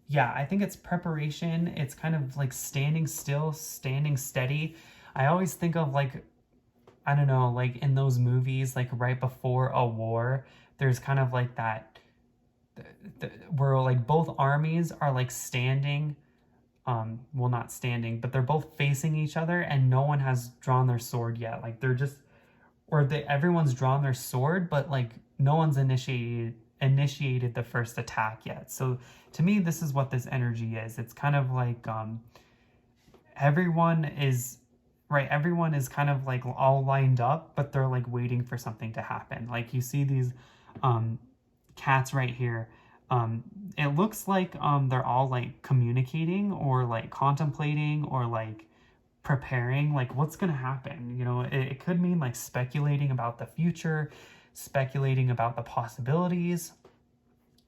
yeah, I think it's preparation. It's kind of like standing still, standing steady. I always think of like, I don't know, like in those movies, like right before a war, there's kind of like that, where like both armies are like standing, well, not standing, but they're both facing each other, and no one has drawn their sword yet. Like they're just, everyone's drawn their sword, but like no one's initiated the first attack yet. So to me, this is what this energy is. It's kind of like everyone is kind of like all lined up, but they're like waiting for something to happen. Like you see these cats right here. It looks like they're all like communicating or like contemplating or like preparing, like what's gonna happen. You know, it could mean like speculating about the future, speculating about the possibilities,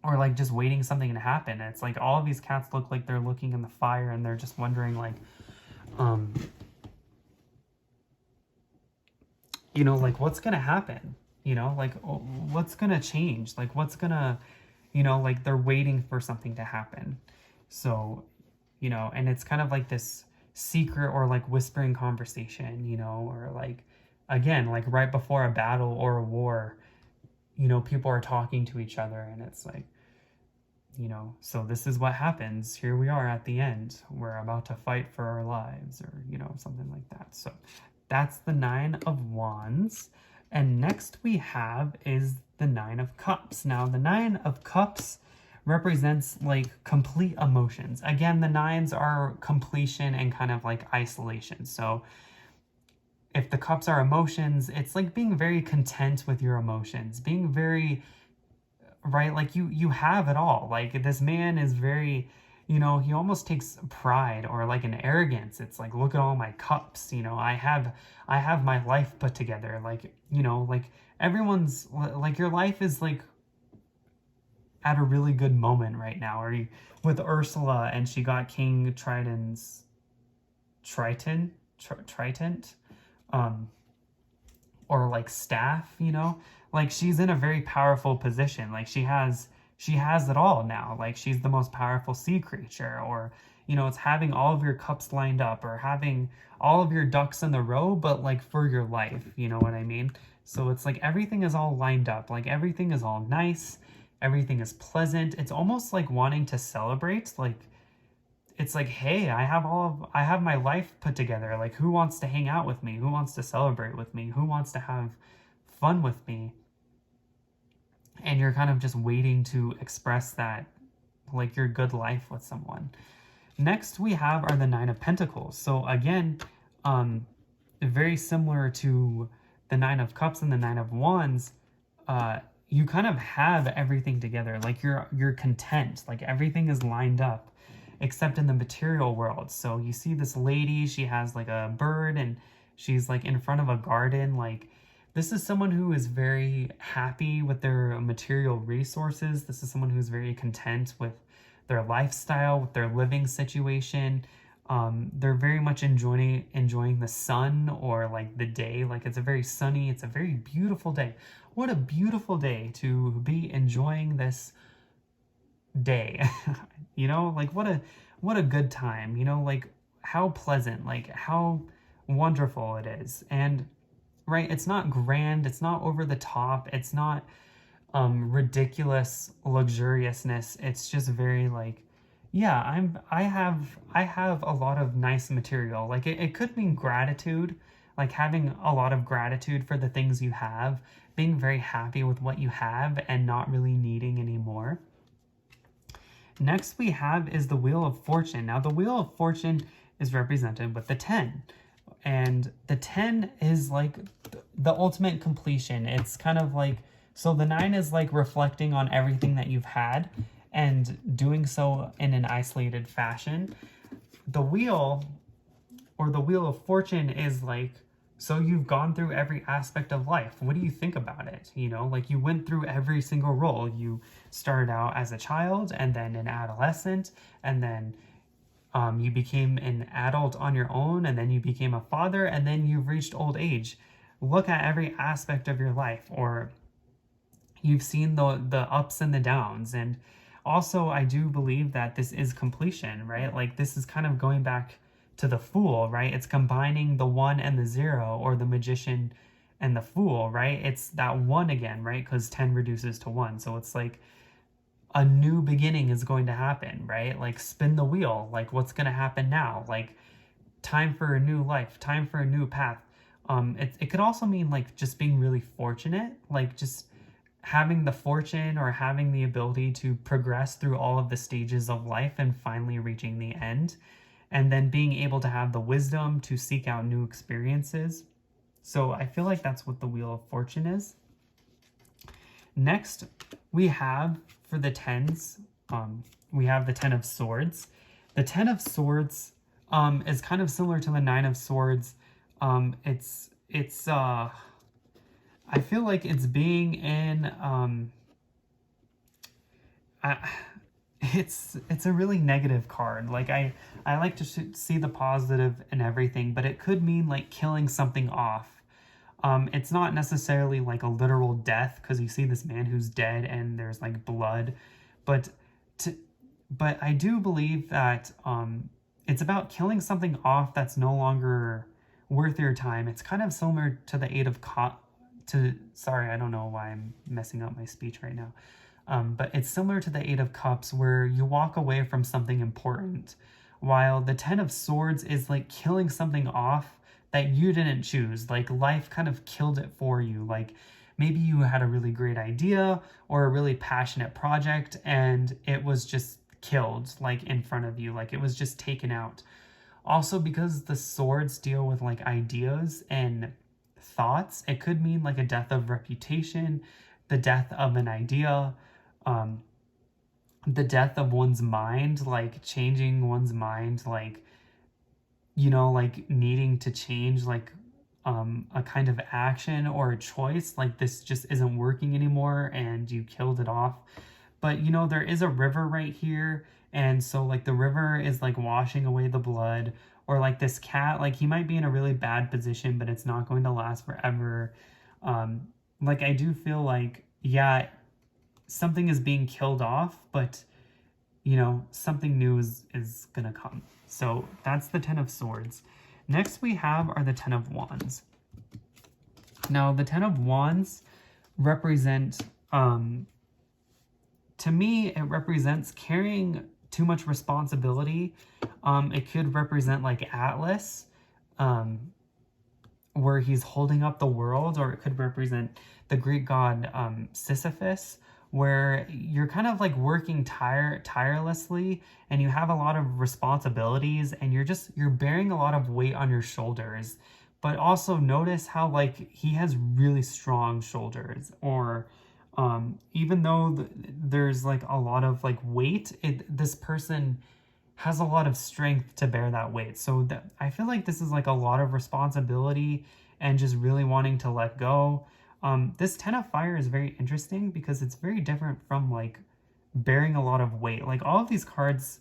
or like just waiting something to happen. It's like all of these cats look like they're looking in the fire, and they're just wondering like, you know, like what's gonna happen, you know, like what's gonna change, like what's gonna, you know, like they're waiting for something to happen. So, you know, and it's kind of like this secret or like whispering conversation, you know, or like, again, like right before a battle or a war, you know, people are talking to each other, and it's like, you know, so this is what happens. Here we are at the end. We're about to fight for our lives, or, you know, something like that. So that's the 9 of Wands. And next we have is the 9 of Cups. Now, the 9 of Cups represents like complete emotions. Again, the nines are completion and kind of like isolation. So if the cups are emotions, it's like being very content with your emotions, being very, right, like you have it all. Like this man is very, he almost takes pride or like an arrogance. It's like, look at all my cups, I have my life put together. Like, like everyone's like, your life is like at a really good moment right now. Or with Ursula, and she got King Triton's Triton, um, or like staff, like she's in a very powerful position. Like she has it all now. Like she's the most powerful sea creature, or it's having all of your cups lined up, or having all of your ducks in the row, but like for your life, you know what I mean? So it's like everything is all lined up, like everything is all nice, everything is pleasant. It's almost like wanting to celebrate. Like it's like, hey, I have my life put together. Like who wants to hang out with me? Who wants to celebrate with me? Who wants to have fun with me? And you're kind of just waiting to express that, like your good life with someone. Next we have are the Nine of Pentacles. So again, very similar to the Nine of Cups and the Nine of Wands. You kind of have everything together. Like you're content. Like everything is lined up, except in the material world. So you see this lady, she has like a bird, and she's like in front of a garden. Like this is someone who is very happy with their material resources. This is someone who's very content with their lifestyle, with their living situation. They're very much enjoying the sun, or like the day. Like it's a very sunny, it's a very beautiful day. What a beautiful day to be enjoying this day. Like what a good time. Like how pleasant, like how wonderful it is. And right, it's not grand, it's not over the top, it's not ridiculous luxuriousness. It's just very like, yeah, I have a lot of nice material. Like it could mean gratitude, like having a lot of gratitude for the things you have, being very happy with what you have and not really needing any more. Next we have is the Wheel of Fortune. Now the Wheel of Fortune is represented with the 10. And the 10 is like the ultimate completion. It's kind of like, so the 9 is like reflecting on everything that you've had and doing so in an isolated fashion. The wheel, or the Wheel of Fortune, is like, so you've gone through every aspect of life. What do you think about it? Like you went through every single role. You started out as a child, and then an adolescent, and then you became an adult on your own, and then you became a father, and then you've reached old age. Look at every aspect of your life, or you've seen the ups and the downs. And also, I do believe that this is completion, right? Like this is kind of going back to the Fool, right? It's combining the 1 and the 0, or the Magician and the Fool, right? It's that 1 again, right? Because 10 reduces to 1. So it's like a new beginning is going to happen, right? Like spin the wheel. Like what's going to happen now? Like time for a new life, time for a new path. It could also mean like just being really fortunate, like just having the fortune or having the ability to progress through all of the stages of life and finally reaching the end, and then being able to have the wisdom to seek out new experiences. So I feel like that's what the Wheel of Fortune is. Next, we have for the 10s, we have the 10 of Swords. The 10 of Swords is kind of similar to the 9 of Swords. I feel like it's being in it's a really negative card. Like I like to see the positive in everything, but it could mean like killing something off. It's not necessarily like a literal death, because you see this man who's dead and there's like blood, but I do believe that it's about killing something off that's no longer worth your time. It's kind of similar to the Eight of sorry, I don't know why I'm messing up my speech right now. But it's similar to the Eight of Cups, where you walk away from something important, while the 10 of Swords is like killing something off that you didn't choose. Like life kind of killed it for you. Like maybe you had a really great idea or a really passionate project and it was just killed like in front of you, like it was just taken out. Also, because the swords deal with like ideas and thoughts, it could mean like a death of reputation, the death of an idea, um, the death of one's mind, like changing one's mind, like, you know, like needing to change like a kind of action or a choice, like this just isn't working anymore and you killed it off. But you know, there is a river right here, and so like the river is like washing away the blood, or like this cat, like he might be in a really bad position, but it's not going to last forever. um like I do feel like, yeah, something is being killed off, but you know, something new is gonna come. So that's the Ten of Swords. Next we have are the Ten of Wands. Now the Ten of Wands represent, to me, it represents carrying too much responsibility. It could represent like Atlas, where he's holding up the world, or it could represent the Greek god Sisyphus, where you're kind of like working tirelessly and you have a lot of responsibilities and you're bearing a lot of weight on your shoulders. But also notice how like he has really strong shoulders, or even though there's like a lot of like weight, this person has a lot of strength to bear that weight. So that, I feel like this is like a lot of responsibility and just really wanting to let go. This Ten of Fire is very interesting because it's very different from like bearing a lot of weight. Like all of these cards,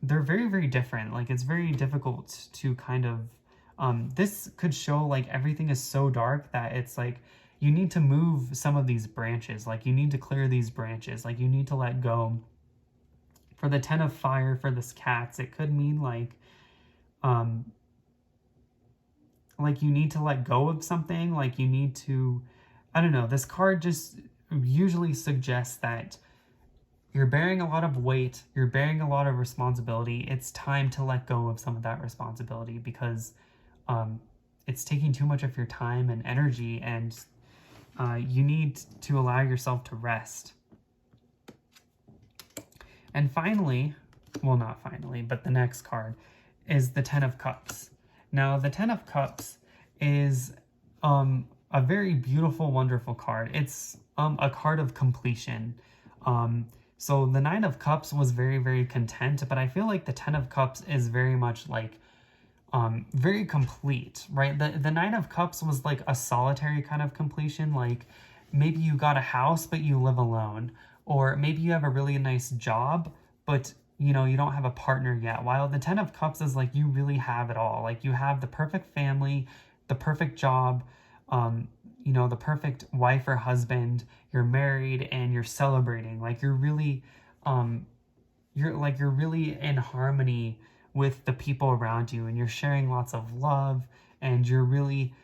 they're very, very different. Like it's very difficult to kind of, this could show like everything is so dark that it's like, you need to move some of these branches. Like you need to clear these branches. Like you need to let go. For the Ten of Fire, for this cats, it could mean like you need to let go of something, like you need to, I don't know, this card just usually suggests that you're bearing a lot of weight, you're bearing a lot of responsibility. It's time to let go of some of that responsibility because it's taking too much of your time and energy, and you need to allow yourself to rest. And finally, well, not finally, but the next card is the Ten of Cups. Now, the Ten of Cups is a very beautiful, wonderful card. It's a card of completion. So the Nine of Cups was very, very content, but I feel like the Ten of Cups is very much like very complete, right? The Nine of Cups was like a solitary kind of completion. Like maybe you got a house, but you live alone. Or maybe you have a really nice job, but you know, you don't have a partner yet. While the Ten of Cups is like, you really have it all. Like you have the perfect family, the perfect job, you know, the perfect wife or husband, you're married and you're celebrating. Like you're really, you're really in harmony with the people around you, and you're sharing lots of love, and you're really,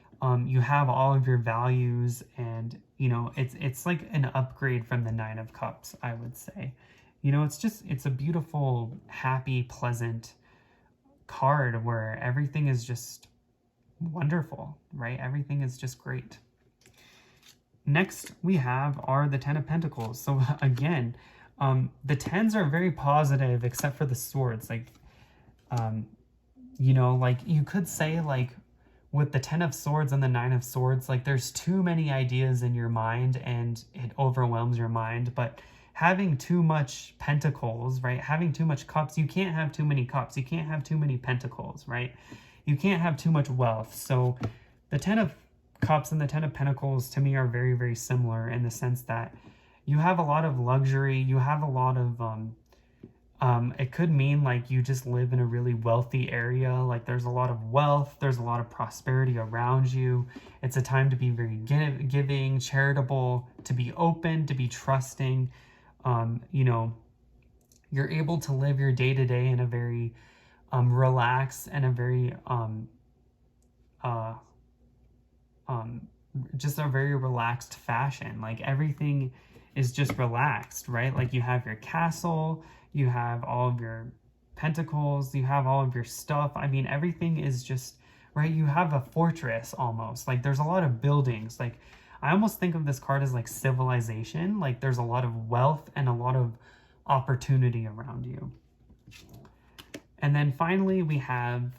you have all of your values, and you know, it's like an upgrade from the Nine of Cups, I would say. You know, it's a beautiful, happy, pleasant card where everything is just wonderful, right? Everything is just great. Next we have are the Ten of Pentacles. So again, the tens are very positive except for the swords. Like, you know, like you could say like with the Ten of Swords and the Nine of Swords, like there's too many ideas in your mind and it overwhelms your mind. But having too much pentacles, right? Having too much cups, you can't have too many cups. You can't have too many pentacles, right? You can't have too much wealth. So the Ten of Cups and the Ten of Pentacles to me are very, very similar in the sense that you have a lot of luxury. You have a lot of, it could mean like you just live in a really wealthy area. Like there's a lot of wealth, there's a lot of prosperity around you. It's a time to be very giving, charitable, to be open, to be trusting. You know, you're able to live your day-to-day in a very relaxed and a very just a very relaxed fashion. Like everything is just relaxed, right? Like you have your castle, you have all of your pentacles, you have all of your stuff. I mean, everything is just, right? You have a fortress almost. Like there's a lot of buildings. Like I almost think of this card as like civilization. Like there's a lot of wealth and a lot of opportunity around you. And then finally we have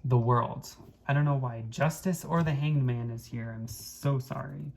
the World. I don't know why Justice or the Hanged Man is here. I'm so sorry.